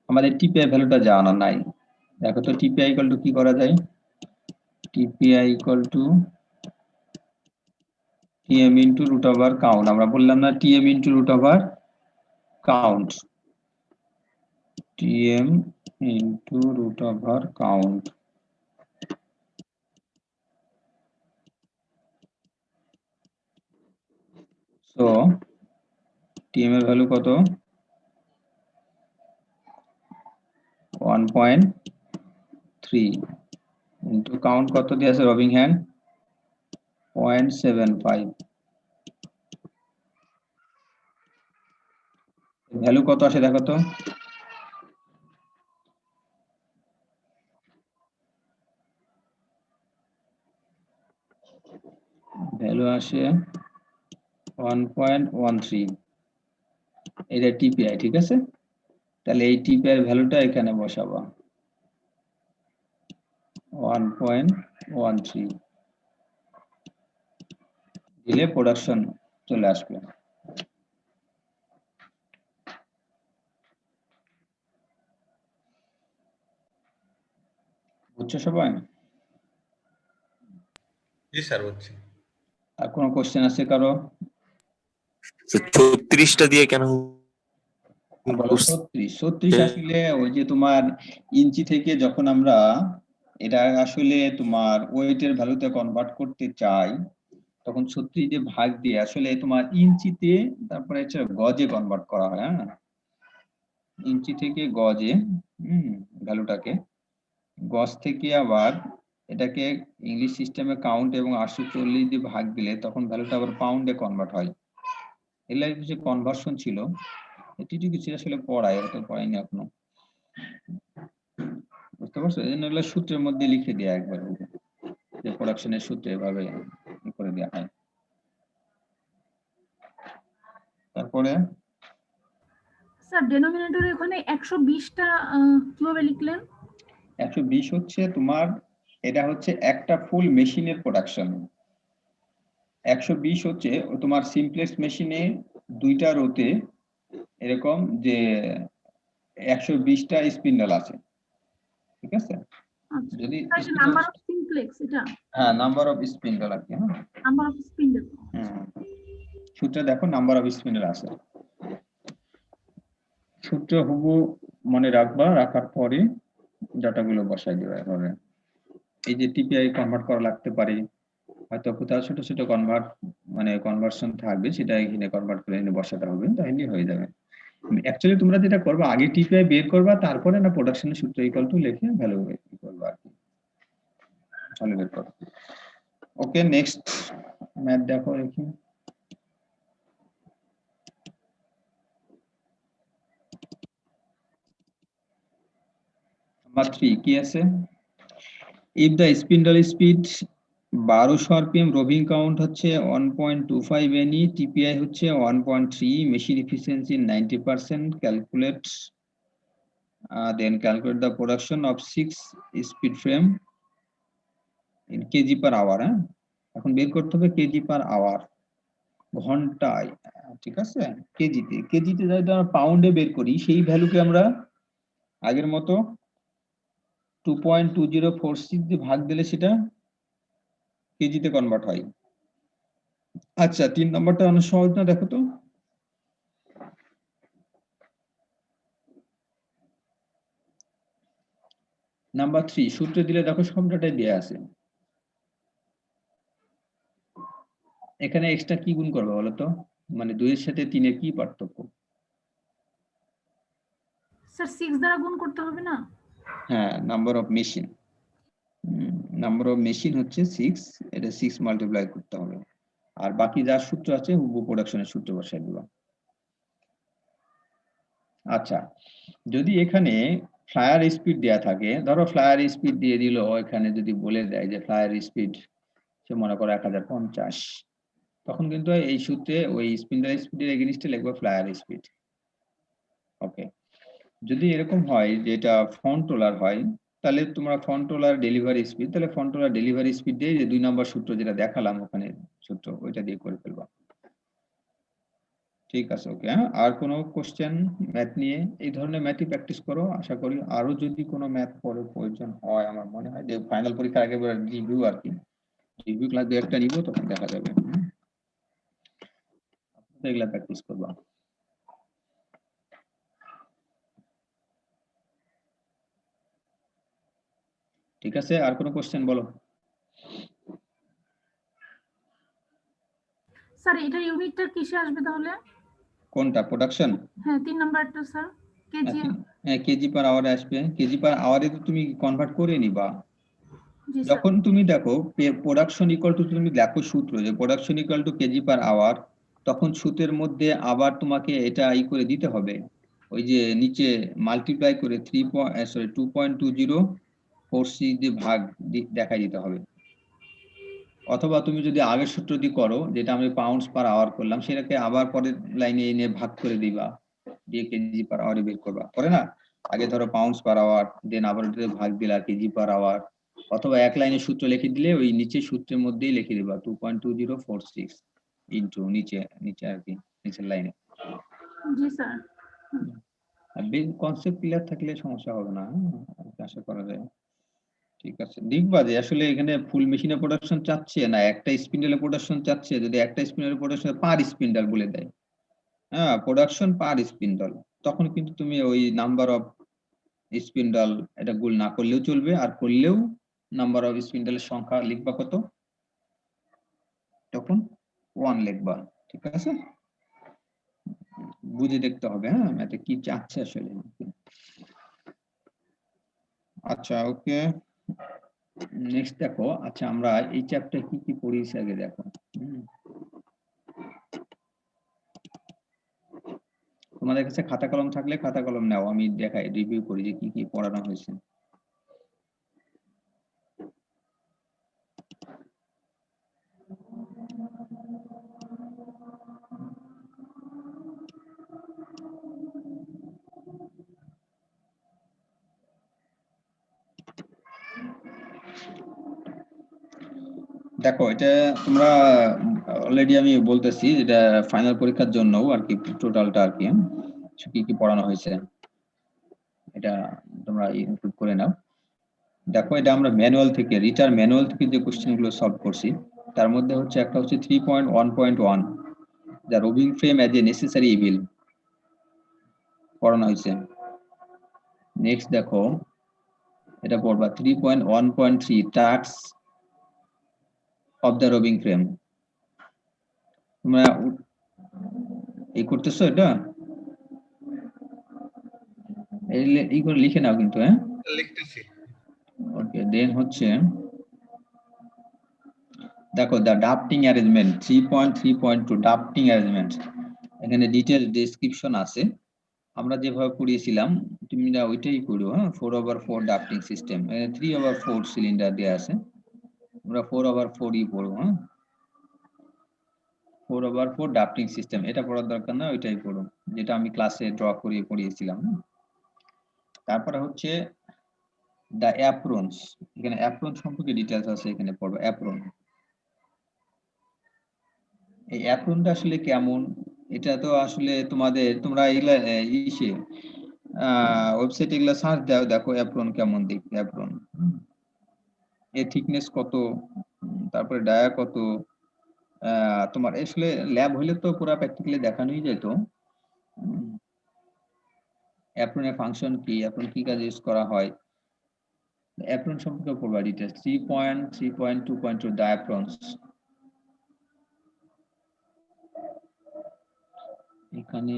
Speaker 1: আমাদের টিপিআই ভ্যালুটা জানা নাই। দেখো তো টিপিআই ইকুয়াল টু কি করা যায়? TPI equal to TM into root over count. আমরা বললাম না TM into root over count, TM into root over count. So TM এর ভ্যালু কত? 1.3 ইন্টু কাউন্ট কত দিয়ে আছে রবিং হ্যান্ড? 0.75। ভ্যালু কত আসে দেখো তো? ভ্যালু আসে 1.13, এটা টিপিআই। ঠিক আছে, তাহলে এই টিপিআই এর ভ্যালুটা এখানে বসাবো 1.13 দিলে প্রোডাকশন চলে আসবে। বুঝছো সবাই?
Speaker 2: জি স্যার বুঝছি।
Speaker 1: আর কোনো কোশ্চেন আছে কারো?
Speaker 5: 36টা দিয়ে কেন?
Speaker 1: বলো 36 আসলে ওই যে তোমার ইঞ্চি থেকে যখন আমরা এটা আসলে তোমার ওয়েটের ভ্যালুতে কনভার্ট করতে চাই, তখন 36 দিয়ে ভাগ দিয়ে আসলে তোমার ইঞ্চিতে, তারপরে হচ্ছে গজে কনভার্ট করা হয়। হ্যাঁ, ইঞ্চি থেকে গজে ভ্যালুটাকে গস থেকে আবার এটাকে ইংলিশ সিস্টেমে কাউন্ট এবং 840 দিয়ে ভাগ দিলে তখন ভ্যালুটা আবার পাউন্ডে কনভার্ট হয়। এগুলা যে কনভার্সন ছিল এটি কিছু আসলে পড়ায়, হয়তো পড়াইনি এখনো, বুঝতে পারছো? এই জন্য এগুলো সূত্রের মধ্যে লিখে দেয়া একবার, যে প্রোডাকশনের সূত্রে এভাবে করে দেওয়া হয়। তারপরে
Speaker 8: স্যার ডেনোমিনেটরে ওখানে 120টা কিভাবে লিখলেন?
Speaker 1: 120 হচ্ছে তোমার, এটা হচ্ছে একটা ফুল মেশিনের প্রোডাকশন। 120 হচ্ছে তোমার সিমপ্লেক্স মেশিনে 2টা রোতে এরকম যে 120টা স্পিন্ডল আছে, ঠিক আছে?
Speaker 8: আচ্ছা,
Speaker 1: যদি
Speaker 8: নাম্বার অফ সিমপ্লেক্স, এটা
Speaker 1: হ্যাঁ নাম্বার অফ স্পিন্ডল আর কি। হ্যাঁ
Speaker 8: নাম্বার অফ স্পিন্ডল।
Speaker 1: সূত্রে দেখো নাম্বার অফ স্পিন্ডল আছে। সূত্র হুবু মনে রাখবা, রাখার পরে ডাটাগুলো বসাই দেবে এভাবে। এই যে টিপিআই কনভার্ট করা লাগতে পারে, হয়তো কোথাও ছোট ছোট কনভার্সন থাকবে, সেটা এখানে কনভার্ট করে এনে বসাতে হবে, তাহলে হয়ে যাবে। অ্যাকচুয়ালি তোমরা যেটা করবে আগে টিপিআই বের করবা, তারপরে না প্রোডাকশনের সূত্র ইকুয়াল টু লিখে ভ্যালু বের করবা আর কি, তাহলে বের করো। ওকে, নেক্সট ম্যাথ দেখো দেখি। নাম্বার 3 কি আছে? if the spindle speed 1200 rpm, roving count হচ্ছে 1.25 NE, TPI হচ্ছে 1.3, machine efficiency 90%, calculate then calculate the production of 6 speed frame in kg per hour। এখন বের করতে হবে কেজি পার আওয়ার, ঘন্টায়, ঠিক আছে? কেজিতে যদি আমরা পাউন্ডে বের করি, সেই ভ্যালুকে আমরা আগের মতো 2.2046 দিয়ে ভাগ দিলে সেটা কেজিতে কনভার্ট হয়। আচ্ছা 3 নম্বরটা অনেক সহজ না, দেখো তো। নাম্বার 3 সূত্রে দিলে দেখো সব ডাটাই দেয়া আছে। এখানে এক্সট্রা কি গুণ করবে বলো তো? মানে 2 এর সাথে 3 এর কি পার্থক্য?
Speaker 8: স্যার 6 দ্বারা গুণ করতে হবে না?
Speaker 1: হ্যাঁ, number of machine, number of machine হচ্ছে 6, এটা 6 মাল্টিপ্লাই করতে হবে, আর বাকি যা সূত্র আছে হুবহু প্রোডাকশনের সূত্র বসাই দিবা। আচ্ছা, যদি এখানে ফ্লায়ার স্পিড দেয়া থাকে, ধরো ফ্লায়ার স্পিড দিয়ে দিল, এখানে যদি বলে দেয় যে ফ্লায়ার স্পিড সে মনে করো 1050, তখন কিন্তু এই সূত্রে ওই স্পিন্ডাল স্পিডের এগেইনস্টে লিখবো ফ্লায়ার স্পিড। ওকে, যদি এরকম হয় যে এটা ফ্রন্ট রোলার হয়, তাহলে তোমরা ফ্রন্ট রোলার ডেলিভারি স্পিড, তাহলে ফ্রন্ট রোলার ডেলিভারি স্পিড দিয়ে যে 2 নম্বর সূত্র যেটা দেখালাম ওখানে সূত্র, ওইটা দিয়ে করে ফেলবা। ঠিক আছে, ওকে। হ্যাঁ, আর কোনো কোশ্চেন ম্যাথ নিয়ে? এই ধরনের ম্যাথই প্র্যাকটিস করো, আশা করি আরো যদি কোনো ম্যাথ পরে প্রয়োজন হয়, আমার মনে হয় যে ফাইনাল পরীক্ষার আগে রিভিউ আর কি, রিভিউ ক্লাস 2-1টা নিব, তখন দেখা যাবে। এগুলা প্র্যাকটিস করবা। ঠিক আছে, আর কোনো কোশ্চেন বলো।
Speaker 8: স্যার এটা ইউনিটটা কিসে আসবে তাহলে?
Speaker 1: কোনটা? প্রোডাকশন?
Speaker 8: হ্যাঁ 3 নাম্বারটা স্যার, কেজি।
Speaker 1: হ্যাঁ, কেজি পার আওয়ারে আসবে। কেজি পার আওয়ারে তো তুমি কনভার্ট করে নিবা।
Speaker 8: জি স্যার।
Speaker 1: যখন তুমি দেখো প্রোডাকশন ইকুয়াল টু, তুমি দেখো সূত্র যে production equal to KG per hour, তখন সূত্রের মধ্যে আবার তোমাকে এটা করে দিতে হবে, ওই যে নিচে মাল্টিপ্লাই করে 2.2046 দিয়ে ভাগ দেখাই দিতে হবে। অথবা তুমি যদি আগের সূত্র দিয়ে করো, যেটা আমি পাউন্ডস পার আওয়ার করলাম, সেটাকে আবার পরের লাইনে এনে ভাগ করে দিবা, দিয়ে কেজি পার আওয়ারে বের করবা, করে না? আগে ধরো পাউন্ডস পার আওয়ার, দেন আবার ওটাতে ভাগ দিলা কেজি পার আওয়ার, অথবা এক লাইনে সূত্র লিখে দিলে ওই নিচে সূত্রের মধ্যেই লিখে দিবা 2.2046 ইনটু নিচে আর কি, নিচের লাইনে।
Speaker 8: জি স্যার।
Speaker 1: আর কনসেপ্ট ক্লিয়ার থাকলে সমস্যা হবে না, আশা করা যায়। ঠিক আছে, দেখবা যে আসলে এখানে ফুল মেশিনে প্রোডাকশন চাচ্ছে না একটা স্পিন্ডেলে প্রোডাকশন চাচ্ছে, যদি একটা স্পিন্ডেলের প্রোডাকশন পার স্পিন্ডল বলে দেয়, হ্যাঁ প্রোডাকশন পার স্পিন্ডল, তখন কিন্তু তুমি ওই নাম্বার অফ স্পিন্ডল এটা গুণ না করলেও চলবে, আর করলেও নাম্বার অফ স্পিন্ডলের সংখ্যা লিখবা কত, তখন 1 লিখবা। ঠিক আছে, বুঝে দেখতে হবে হ্যাঁ ম্যাথে কি চাচ্ছে আসলে। আচ্ছা ওকে, নেক্সট দেখো। আচ্ছা আমরা এই চ্যাপ্টারে কি কি পড়িয়েছি আগে দেখো। তোমাদের কাছে খাতা কলম থাকলে খাতা কলম নাও, আমি দেখাই রিভিউ করি যে কি কি পড়ানো হয়েছে। দেখো এটা তোমরা অলরেডি আমি বলতেছি, এটা ফাইনাল পরীক্ষার জন্য আর কি, টোটালটা আর কি কি কি পড়ানো হয়েছে এটা তোমরা ইনক্লুড করে নাও। দেখো এটা আমরা ম্যানুয়াল থেকে, রিটার ম্যানুয়াল থেকে যে কোশ্চেনগুলো সলভ করছি, তার মধ্যে হচ্ছে একটা হচ্ছে 3.1.1 দ্য রোবিং frame as a necessary evil পড়ানো হয়েছে। নেক্সট দেখো এটা পড়বা 3.1.3 টাস্ক অফ দ্য রোবিং ফ্রেম। তোমরা এই করতেছো এটা, এই করে লিখে নাও কিন্তু, হ্যাঁ
Speaker 2: লিখতেছি।
Speaker 1: ওকে। দেন হচ্ছে দেখো দ্য ডাফটিং অ্যারেঞ্জমেন্ট 3.3.2 ডাফটিং অ্যারেঞ্জমেন্ট, এখানে ডিটেল ডেসক্রিপশন আছে। আমরা যেভাবে পড়িয়েছিলাম তুমি ওইটাই করো, হ্যাঁ 4/4 ডাফটিং সিস্টেম, 3/4 সিলিন্ডার দেওয়া আছে, আমরা 4/4ই পড়বো, হ্যাঁ 4/4 ডাফটিং সিস্টেম। এটা পড়ার দরকার না, ওইটাই পড়ো যেটা আমি ক্লাসে ড্র করিয়ে পড়িয়েছিলাম। তারপরে হচ্ছে দ্য অ্যাপ্রনস, এখানে অ্যাপ্রন সম্পর্কে ডিটেলস আছে, এখানে পড়বো অ্যাপ্রন। এই অ্যাপ্রনটা আসলে কেমন, এটা তো আসলে তোমরা এগুলা ইসে ওয়েবসাইটে এগুলা সার্চ দাও, দেখো অ্যাপ্রন কেমন দেখতে, অ্যাপ্রন এর থিকনেস কত, তারপরে ডায়া কত। তোমার আসলে ল্যাব হলে তো পুরো প্র্যাকটিক্যালি দেখানোই যেত। অ্যাপ্রনের ফাংশন কি, অ্যাপ্রন কি কাজে ইউজ করা হয়, অ্যাপ্রন সম্পর্কে পড়বা ডিটেলস। 3.3.2.2 দ্য অ্যাপ্রনস। এখানে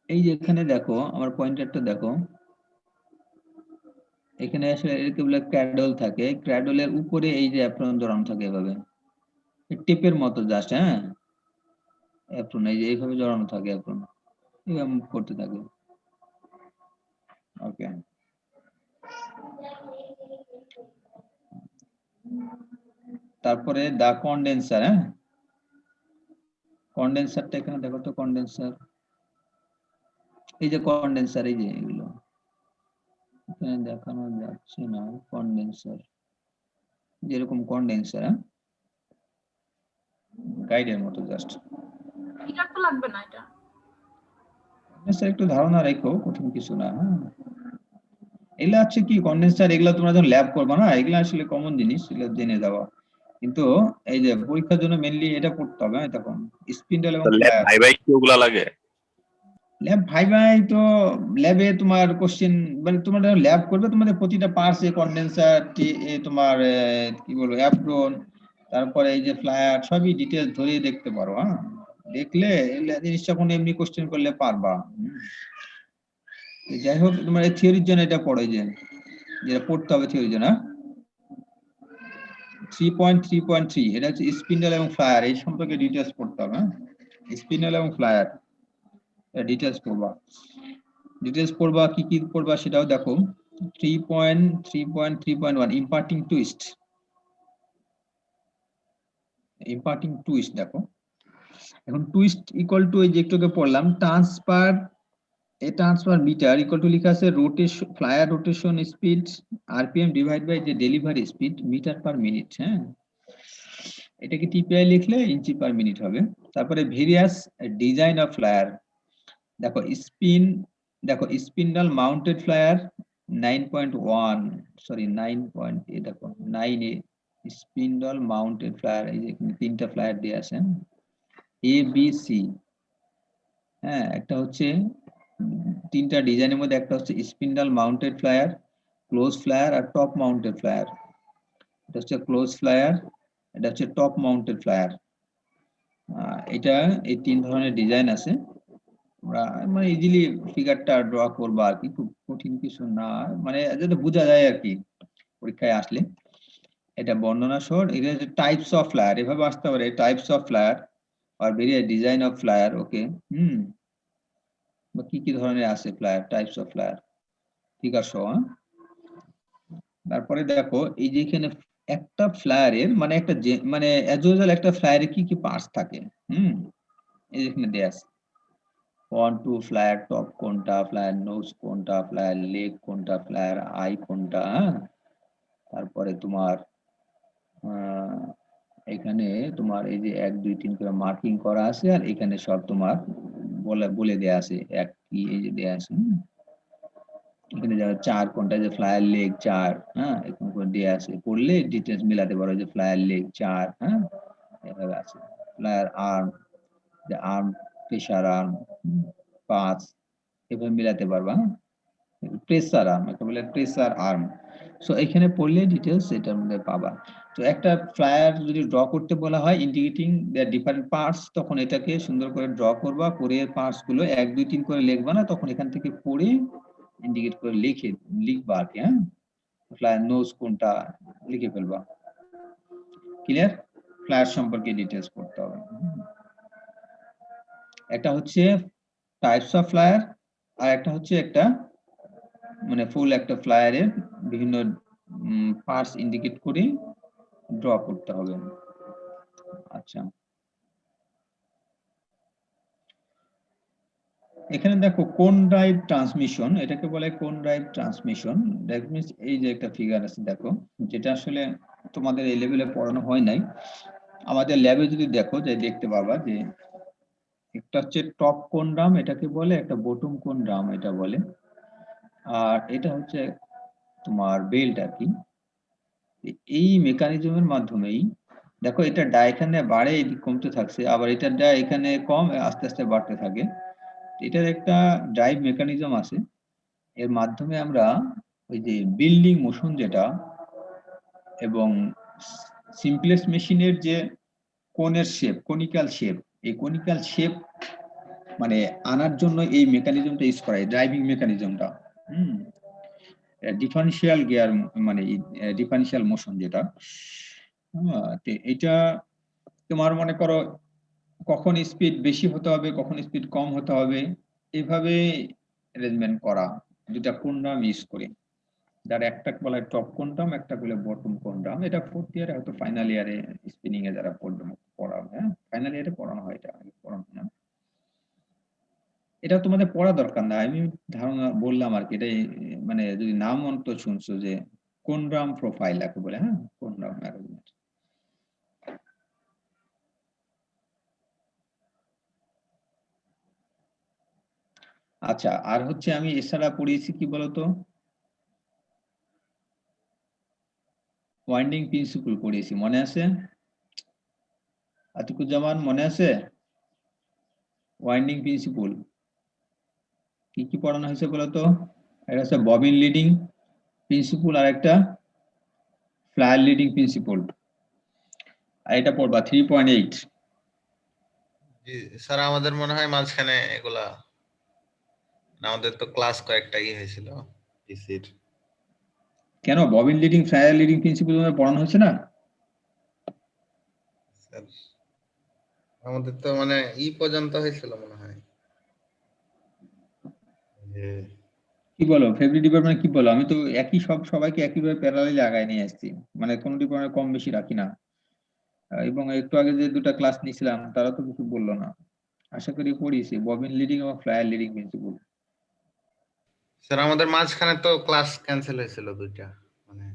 Speaker 1: এই যে এখানে দেখো আমার পয়েন্টারটা দেখো, এখানে আসলে এরকম ক্র্যাডল থাকে, ক্র্যাডলের উপরে এই যে অ্যাপ্রন জড়ানো থাকে এভাবে টিপের মতো জাস্ট, হ্যাঁ অ্যাপ্রন এই যে এইভাবে জড়ানো থাকে, অ্যাপ্রন এভাবে মুভ করতে থাকে। ওকে তারপরে দা কন্ডেন্সার, হ্যাঁ কন্ডেন্সারটা এখানে দেখো তো, কন্ডেন্সার এই যে কন্ডেন্সার, এই যে এগুলো এখানে দেখানো যাচ্ছে না, কন্ডেন্সার যেরকম কন্ডেন্সার, হ্যাঁ গাইডের মতো জাস্ট।
Speaker 8: মিটার তো লাগবে না এটা।
Speaker 1: কন্ডেন্সার একটু ধারণা রেখো, কঠিন কিছু না। হ্যাঁ এগুলা হচ্ছে কি কন্ডেন্সার, এগুলা তোমরা যখন ল্যাব করবে না, এগুলা আসলে কমন জিনিস, এগুলো জেনে যাওয়া, কিন্তু এই যে পরীক্ষার জন্য মেইনলি এটা পড়তে হবে। তখন স্পিন্ডল এবং
Speaker 5: ল্যাব
Speaker 1: ফ্লায়ার,
Speaker 5: ভাই ভাই কি ওগুলা লাগে?
Speaker 1: ল্যাব ভাই তো ল্যাবে তোমার কোশ্চেন, মানে তোমরা যখন ল্যাব করবে তোমাদের প্রতিটা পার্টস, এ কন্ডেন্সার তোমার কি বলবো অ্যাপ্রন, তারপরে এই যে ফ্লায়ার সবই ডিটেলস ধরে দেখতে পারো। হ্যাঁ দেখলে জিনিসটা কোনো এমনি কোশ্চেন করলে পারবা। যাই হোক তোমার এই থিওরির জন্য এটা পড়ে, যে যেটা পড়তে হবে থিওরির জন্য। 3.3.3 এটা হচ্ছে স্পিন্ডল এবং ফ্লায়ার, এই সম্পর্কে ডিটেলস পড়তে হবে। স্পিন্ডল এবং ফ্লায়ার ডিটেলস পড়বা, কি কি পড়বা সেটাও দেখো। 3.3.3.1 ইম্পার্টিং টুইস্ট দেখো। এখন টুইস্ট ইকুয়াল টু এই যে একটু আগে পড়লাম ট্রান্সফার মিটার ইকুয়াল টু লিখা আছে rotation, flyer rotation speed RPM divide by যে delivery speed metre per minute. হ্যাঁ এটাকে টিপিআই লিখলে ইঞ্চি পার মিনিট হবে। তারপরে ভেরিয়াস ডিজাইন অফ ফ্লায়ার দেখো, স্পিন্ডল মাউন্টেড ফ্লায়ার 9.1 সরি 9.8 দেখো 9A স্পিন্ডল মাউন্টেড ফ্লায়ার, এই যে এখানে তিনটা ফ্লায়ার দিয়ে আছে এ বি সি। হ্যাঁ একটা হচ্ছে তিনটা ডিজাইনের মধ্যে একটা হচ্ছে spindle mounted flyer, close flyer আর টপ মাউন্টেড ফ্লায়ার। এটা হচ্ছে ক্লোজ ফ্লায়ার, এটা হচ্ছে টপ মাউন্টেড ফ্লায়ার। এটা এই 3 ধরনের ডিজাইন আছে। আমরা মানে ইজিলি ফিগারটা ড্র করবা আর কি, খুব কঠিন কিছু না, মানে যেটা বোঝা যায় আর কি পরীক্ষায় আসলে। এটা বর্ণনা সহ, এটা হচ্ছে টাইপস অফ ফ্লায়ার, এভাবে আসতে পারে টাইপস অফ ফ্লায়ার আর various design of flyer. Okay, বা কি কি ধরনের আছে flyer, types of flyer, figure সহ। তারপরে দেখো এই যে এখানে একটা ফ্লায়ারের মানে একটা মানে অ্যাজ ইউজুয়াল একটা ফ্লায়ারে কি কি পার্টস থাকে, এই যেখানে দেয়া আছে 1 2 ফ্লায়ার টপ কোনটা, ফ্লায়ার নোজ কোনটা, ফ্লায়ার লেগ কোনটা, ফ্লায়ার আই কোনটা, তারপরে তোমার এখানে তোমার এই যে 1 2 3 করে মার্কিং করা আছে, আর এখানে সব তোমার বলে দেয়া আছে এক কি এই যে দেয়া আছে। এখানে যারা 4 কোনটা, যে ফ্লায়ার লেগ 4, এরকম করে দেয়া আছে, পড়লে ডিটেইলস মিলাতে পারো যে ফ্লায়ার লেগ 4, এভাবে আছে। ফ্লায়ার আর্ম, যে আর্ম, প্রেসার আর্ম 5, এভাবে মিলাতে পারবা। প্রেসার আর্ম, এটা বলে প্রেসার আর্ম। সো এখানে পড়লে ডিটেইলস এটার মধ্যে পাবা। তো একটা ফ্লায়ার যদি ড্র করতে বলা হয় ইন্ডিকেটিং দ্য ডিফারেন্ট পার্টস, তখন এটাকে সুন্দর করে ড্র করবা, করে পার্টস গুলো 1 2 3 করে লিখবা না, তখন এখান থেকে পড়ে ইন্ডিকেট করে লিখবা আর কি। ফ্লায়ার নোজ কোনটা লিখে ফেলবা। ক্লিয়ার? ফ্লায়ার সম্পর্কে ডিটেইলস পড়তে হবে। একটা হচ্ছে টাইপস অফ ফ্লায়ার, আর একটা হচ্ছে একটা মানে ফুল একটা ফ্লায়ারের বিভিন্ন পার্টস ইন্ডিকেট করে ড্র করতে হবে। আচ্ছা, এখানে দেখো কোন ড্রাইভ ট্রান্সমিশন, এটাকে বলে কোন ড্রাইভ ট্রান্সমিশন। দ্যাট মিন্স এই যে একটা ফিগার আছে দেখো, যেটা আসলে তোমাদের এই লেভেলে পড়ানো হয় নাই, আমাদের ল্যাবে যদি দেখো যে দেখতে পাবা যে একটা হচ্ছে টপ কোন ড্রাম এটাকে বলে, একটা বটম কোন ড্রাম এটা বলে, আর এটা হচ্ছে তোমার বেল্ট আর কি। এই মেকানিজমের মাধ্যমেই দেখো এটা ডা এখানে বাড়ে কমতে থাকছে, আবার এটা ডা এখানে কম আস্তে আস্তে বাড়তে থাকে। এটার একটা ড্রাইভ মেকানিজম আছে, এর মাধ্যমে আমরা ওই যে বিল্ডিং মোশন যেটা এবং সিম্পলেস্ট মেশিনের যে কোণের শেপ, কনিক্যাল শেপ, এই কনিক্যাল শেপ মানে আনার জন্য এই মেকানিজমটা ইউজ করা হয়, ড্রাইভিং মেকানিজমটা। ডিফারেন্সিয়াল গিয়ার মানে ডিফারেন্সিয়াল মোশন যেটা, এটা তোমার মনে করো কখন স্পিড বেশি হতে হবে, কখন স্পিড কম হতে হবে, এইভাবে অ্যারেঞ্জমেন্ট করা দুটা কোনড্রাম ইউজ করে। যার একটা বলা হয় টপ কোনড্রাম, একটা বলে বটম কোনড্রাম। এটা 4th ইয়ারে হয়তো ফাইনাল ইয়ারে স্পিনিং এ যারা পড়াবে, ফাইনাল ইয়ারে পড়ানো হয়, এটা পড়ানো হয় না। এটা তোমাদের পড়া দরকার না, আমি ধারণা বললাম আর কি। এটা মানে যদি নাম অন্তত শুনছো যে কোনড্রাম প্রোফাইল একে বলে, কোনড্রাম অ্যারেঞ্জমেন্ট। আচ্ছা, আর হচ্ছে আমি এছাড়া পড়িয়েছি কি বলতো, ওয়াইন্ডিং প্রিন্সিপল পড়িয়েছি, মনে আছে আতিকুজ্জামান, মনে আছে? ওয়াইন্ডিং প্রিন্সিপল কি কি পড়ানো হয়েছে বলতো? এটা হচ্ছে ববিন লিডিং প্রিন্সিপল, আর একটা ফ্লায়ার লিডিং প্রিন্সিপল, আর এটা পড়বা 3.8।
Speaker 2: জি স্যার, আমাদের মনে হয় মাঝখানে এগুলা আমাদের তো ক্লাস কয়েকটা হয়েছিল ইসির।
Speaker 1: কেন bobbin leading flyer leading principle পড়ানো হচ্ছে না?
Speaker 2: স্যার আমাদের তো মানে পর্যন্ত হয়েছিল মনে হয়।
Speaker 1: কি বলো ফেব্রিক ডিপার্টমেন্ট, কি বলো? আমি তো একই সবাইকে একইভাবে প্যারালালি লাগাই নিয়ে আসছি, মানে কোন ডিপার্টমেন্ট কম বেশি রাখি না। এবং একটু আগে যে দুটা ক্লাস নিয়েছিলাম তারা তো কিছু বললো না। আশা করি পড়িয়েছি ববিন লিডিং এবং ফ্লায়ার লিডিং প্রিন্সিপল।
Speaker 2: স্যার আমাদের মাঝখানে তো ক্লাস ক্যান্সেল হয়েছিল দুইটা মানে।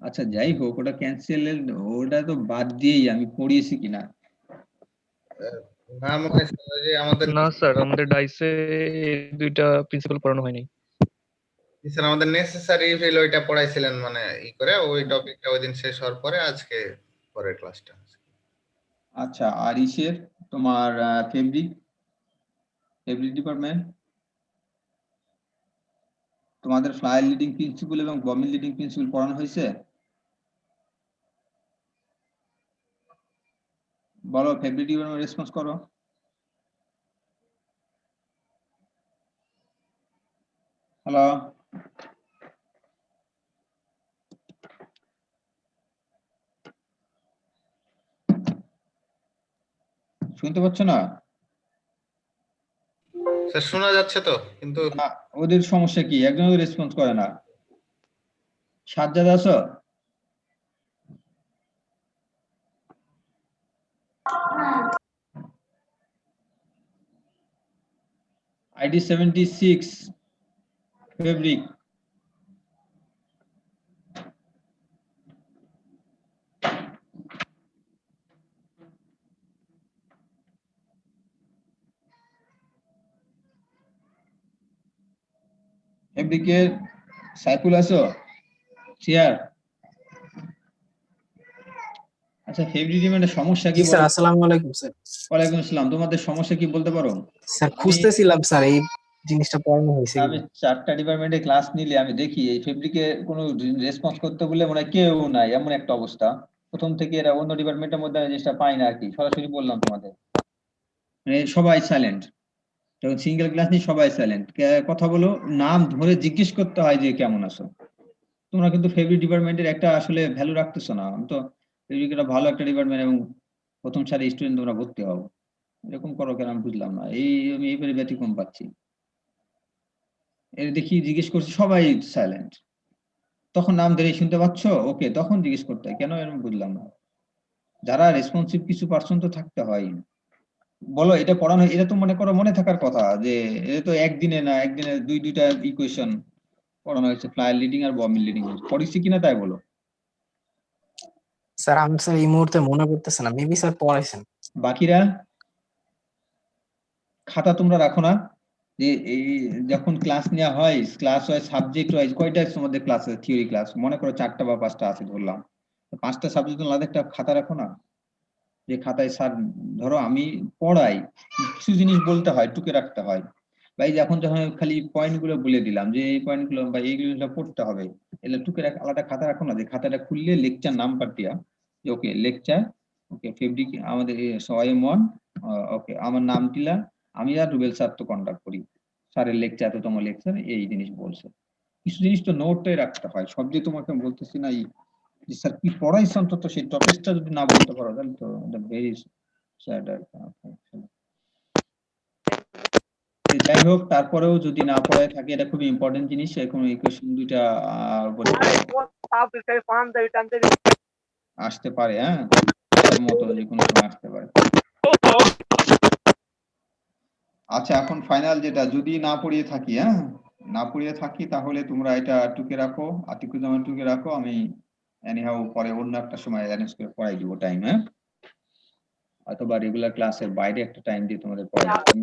Speaker 1: আচ্ছা যাই হোক, ওটা ক্যান্সেল, ওটা তো বাদ দিয়েই আমি পড়িয়েছি কিনা।
Speaker 2: না মনে হয় স্যার, যে আমাদের
Speaker 9: না স্যার, আমাদের ডাইসে দুইটা প্রিন্সিপাল পড়ানো হয়নি।
Speaker 2: স্যার আমাদের নেসেসারি ফিল ওইটা পড়াইছিলেন, মানে করে ওই টপিকটা ওই দিন শেষ হওয়ার পরে আজকে পরের ক্লাসটা।
Speaker 1: আচ্ছা, আর ইসের তোমার ফেব্রিক ডিপার্টমেন্ট তোমাদের ফ্লায়ার লিডিং প্রিন্সিপল এবং ববিন লিডিং প্রিন্সিপল পড়ানো হয়েছে? বলো ফেব্রিক ডিপার্টমেন্ট রেসপন্স করো। হ্যালো, শুনতে পাচ্ছ না?
Speaker 2: স্যার শোনা যাচ্ছে তো, কিন্তু
Speaker 1: না, ওদের সমস্যা কি? একজনও রেসপন্স করে না। সাজ্জাদ আছো? ID 76 fabric. ফেব্রিকের সাইফুল আছো? চেয়ার। আচ্ছা, ফেব্রিক ডিপার্টমেন্টের সমস্যা কি?
Speaker 10: স্যার আসসালামু আলাইকুম স্যার।
Speaker 1: ওয়ালাইকুম আসসালাম। তোমাদের সমস্যা কি বলতে পারো?
Speaker 10: স্যার খুঁজতেছিলাম স্যার এই জিনিসটা পড়ানো হয়েছে
Speaker 1: আমি 4টা ডিপার্টমেন্টে ক্লাস নিলে আমি দেখি এই ফেব্রিকে কোনো রেসপন্স করতে বলে মনে হয় কেউ নাই, এমন একটা অবস্থা। প্রথম থেকে এরা অন্য ডিপার্টমেন্টের মধ্যে আমি জিনিসটা পাই না আর কি। সরাসরি বললাম তোমাদের, মানে সবাই সাইলেন্ট। যখন সিঙ্গেল ক্লাস নিয়ে সবাই সাইলেন্ট। কথা বলো, নাম ধরে জিজ্ঞেস করতে হয় যে কেমন আছো। তোমরা কিন্তু ফেব্রিক ডিপার্টমেন্টের একটা আসলে ভ্যালু রাখতেছো না। আমি তো ফেব্রিক একটা ভালো একটা ডিপার্টমেন্ট এবং প্রথম সারি স্টুডেন্ট তোমরা ভর্তি হও, এরকম করো কেন আমি বুঝলাম না। আমি এইবারে ব্যতিক্রম পাচ্ছি। এর দেখি জিজ্ঞেস করছি, সবাই সাইলেন্ট। তখন নাম ধরে শুনতে পাচ্ছ? ওকে, তখন জিজ্ঞেস করতে হয় কেন, এরকম বুঝলাম না। যারা রেসপন্সিভ কিছু পার্সন তো থাকতে হয়। বলো, এটা পড়ানো, এটা তো মনে করো মনে থাকার কথা যে এটা তো একদিনে না, একদিনে দুইটা ইকুয়েশন পড়ানো হয়েছে, ফ্লায়ার লিডিং আর বমিং লিডিং। পড়েছি কিনা তাই বলো।
Speaker 10: স্যার। আমি স্যার এই মুহূর্তে মনে করতেছে না, মেবি স্যার পড়াইছেন।
Speaker 1: বাকিরা খাতা তোমরা রাখো না? যে এই যখন ক্লাস নেওয়া হয়, ক্লাস ওয়াইজ সাবজেক্ট ওয়াইজ কয়টা তোমাদের ক্লাস আছে? থিওরি ক্লাস মনে করো 4টা বা 5টা আছে ধরলাম, 5টা সাবজেক্ট আলাদা একটা খাতা রাখো না? যে খাতায় স্যার ধরো আমি পড়াই, কিছু জিনিস বলতে হয়, টুকে রাখতে হয়। বা এই যে এখন যখন খালি পয়েন্ট গুলো বলে দিলাম যে এই পয়েন্ট গুলো বা এইগুলো পড়তে হবে, এগুলো টুকে রাখ, আলাদা খাতা রাখো না? যে খাতাটা খুললে লেকচার নাম্বার দিয়া, যে ওকে লেকচার, ওকে ফেব্রিক আমাদের সোয়াইম1, ওকে আমার নাম টিলা, আমি আর রুবেল স্যার তো কন্ডাক্ট করি, স্যারের লেকচার এততম লেকচার, এই জিনিস বলছে। কিছু জিনিস তো নোটটাই রাখতে হয়। সব যে তোমাকে বলতেছি না যে স্যার কি পড়াইছে, অন্তত সেই টপিকটা যদি না বলতে পারো তাহলে তো ভেরি স্যাড। যাই হোক, তারপরেও যদি না পড়ায় থাকে, এটা খুবই ইম্পর্টেন্ট জিনিস। এখন ইকুয়েশন দুইটা আসতে পারে, হ্যাঁ, মতো যে কোনো সময় আসতে পারে। আচ্ছা, এখন ফাইনাল যেটা, যদি না পড়িয়ে থাকি, হ্যাঁ না পড়িয়ে থাকি, তাহলে তোমরা এটা টুকে রাখো, আতিকুজ্জামান টুকে রাখো। আমি এনিহাউ পরে অন্য একটা সময় অ্যারেঞ্জ করে পড়াই দিব টাইম, হ্যাঁ, অথবা রেগুলার ক্লাসের বাইরে একটা টাইম দিয়ে তোমাদের পড়াই দিব।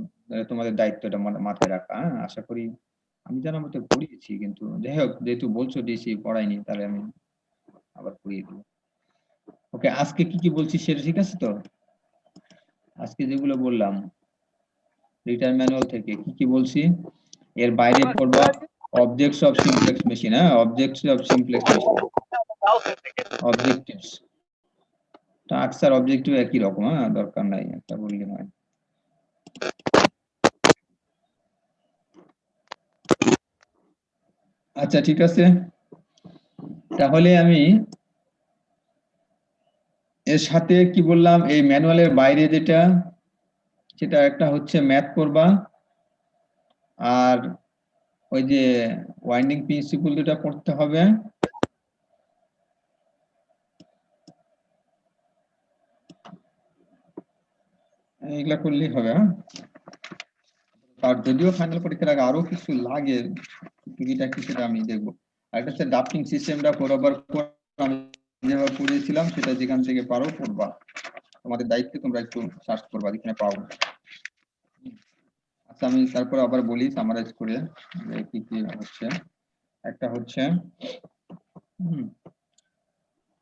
Speaker 1: তোমাদের দায়িত্ব এটা মাথায় রাখা। হ্যাঁ, আশা করি আমি জানার মতো পড়িয়েছি, কিন্তু যাই হোক, যেহেতু বলছো ডিসি পড়াইনি, তাহলে আমি আবার পড়িয়ে দেবো। ওকে, আজকে কি কি বলছি সেটা ঠিক আছে তো? আজকে যেগুলো বললাম রিটার্ন ম্যানুয়াল থেকে কি কি বলছি, এর বাইরে পড়বা অবজেক্টস অফ সিমপ্লেক্স মেশিন। হ্যাঁ, objects of simplex machine, objectives. Task আর অবজেক্টিভ একই রকম, হ্যাঁ, দরকার নাই একটা বললে হয়। আচ্ছা, ঠিক আছে, তাহলে আমি এর সাথে কি বললাম, এই ম্যানুয়ালের বাইরে যেটা, সেটা একটা হচ্ছে ম্যাথ করবা, আর ওই যে ওয়াইন্ডিং প্রিন্সিপল দুটা পড়তে হবে। এগুলা করলেই হবে। হ্যাঁ, আর যদিও ফাইনাল পরীক্ষার আগে আরো কিছু লাগে টুকিটাকি, সেটা আমি দেখবো। আর একটা হচ্ছে ড্রাফটিং সিস্টেমটা বরাবর আমি যেভাবে পড়িয়েছিলাম, সেটা যেখান থেকে পারো পড়বা। তোমাদের দায়িত্বে তোমরা একটু সার্চ করবা যেখানে পাও। আচ্ছা, আমি তারপরে আবার বলি সামারাইজ করে কি কি হচ্ছে। একটা হচ্ছে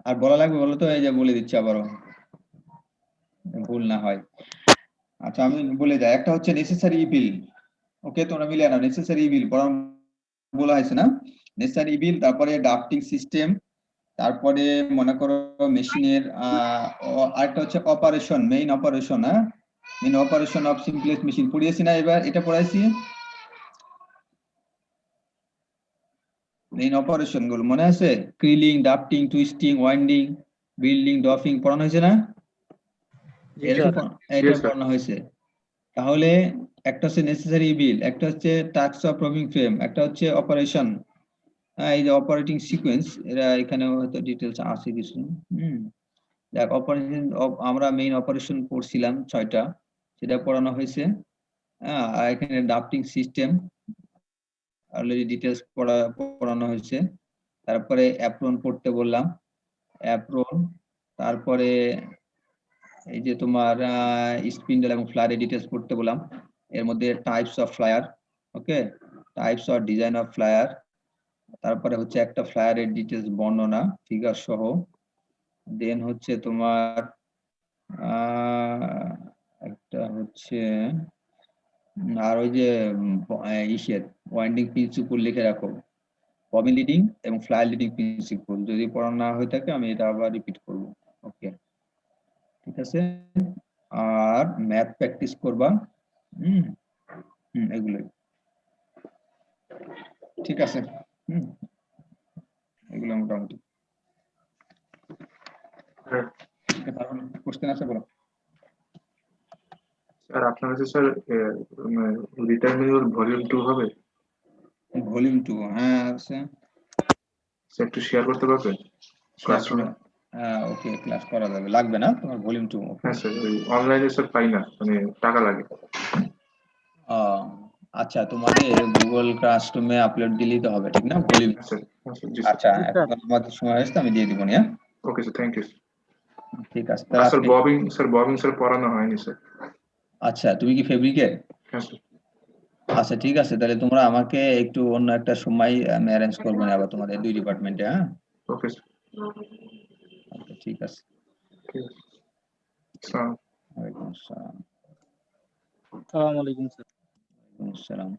Speaker 1: আর বলা লাগবে বলো তো? এই যে বলে দিচ্ছি আবারও, ভুল না হয়। আচ্ছা, আমি বলে যাই। একটা হচ্ছে নেসেসারি ইভিল। ওকে, তোমরা মিলে নাও, নেসেসারি ইভিল বলা হয়েছে না? নেসেসারি ইভিল, তারপরে ড্রাফটিং সিস্টেম, তারপরে মনে করো মেশিনের আরেকটা হচ্ছে অপারেশন, মেইন অপারেশন, হ্যাঁ, main operation of simplest machine পড়িয়েছি না, এবার এটা পড়াইছি। মেইন অপারেশন গুলো মনে আছে? Creeling, drafting, twisting, winding, building, doffing পড়ানো হয়েছে না? এটা পড়ানো হয়েছে। তাহলে একটা হচ্ছে নেসেসারি ইভিল, একটা হচ্ছে টাস্ক অফ প্রবিং ফ্রেম, একটা হচ্ছে অপারেশন, এই যে অপারেটিং সিকোয়েন্স, এরা এখানে হয়তো ডিটেলস আছে কিছু। দেখ অপারেশন, আমরা মেইন অপারেশন পড়ছিলাম 6টা, সেটা পড়ানো হয়েছে। আর এখানে ডাফটিং সিস্টেম অলরেডি ডিটেলস পড়ানো হয়েছে। তারপরে অ্যাপ্রন পড়তে বললাম, অ্যাপ্রন। তারপরে এই যে তোমার স্পিন্ডল এবং ফ্লায়ারের ডিটেলস পড়তে বললাম। এর মধ্যে types of flyer, okay, types of design of flyer. তারপরে হচ্ছে একটা ফ্লায়ারের ডিটেলস বর্ণনা ফিগার সহ। দেন হচ্ছে তোমার একটা হচ্ছে আর ওই যে ইসের ওয়াইন্ডিং প্রিন্সিপল লিখে রাখো, ববিন লিডিং এবং ফ্লায়ার লিডিং প্রিন্সিপল। যদি পড়ানো না হয়ে থাকে আমি এটা আবার রিপিট করব। ওকে, ঠিক আছে। আর ম্যাথ প্র্যাকটিস করবা, এগুলোই ঠিক আছে। এগুলো মোটামুটি কোশ্চেন আছে বলো।
Speaker 7: স্যার আপনার কাছে স্যার রিটার্ন ভলিউম 2 হবে?
Speaker 1: ভলিউম 2, হ্যাঁ আছে।
Speaker 7: স্যার একটু শেয়ার করতে পারবেন ক্লাসরুমে?
Speaker 1: ওকে, ক্লাস করা যাবে, লাগবে না তোমার ভলিউম 2?
Speaker 7: হ্যাঁ স্যার, ওই অনলাইনে স্যার পাই না, মানে টাকা লাগে।
Speaker 1: আচ্ছা, তোমাদের গুগল ক্লাসরুমে আপলোড দিলেই তো হবে, ঠিক না? ভলিউম।
Speaker 7: হ্যাঁ স্যার, হ্যাঁ স্যার, জি
Speaker 1: আচ্ছা,
Speaker 7: স্যার।
Speaker 1: এখন আমাদের সময় হয়েছে, আমি দিয়ে দিব না।
Speaker 7: Okay sir, thank you.
Speaker 1: ঠিক আছে,
Speaker 7: আর স্যার ববিং স্যার পড়ানো হয়নি স্যার।
Speaker 1: আচ্ছা, তুমি কি ফেব্রিকের?
Speaker 7: হ্যাঁ স্যার।
Speaker 1: আচ্ছা ঠিক আছে, তাহলে তোমরা আমাকে একটু অন্য একটা সময় আমি অ্যারেঞ্জ করবো না আবার তোমাদের 2 ডিপার্টমেন্টে, হ্যাঁ?
Speaker 7: ওকে স্যার,
Speaker 1: ওকে, ঠিক আছে।
Speaker 7: ঠিক আছে। আসসালামু
Speaker 1: ওয়ালাইকুম আসসালাম।
Speaker 9: আসসালামু আলাইকুম স্যার।
Speaker 1: ওয়ালাইকুম আসসালাম।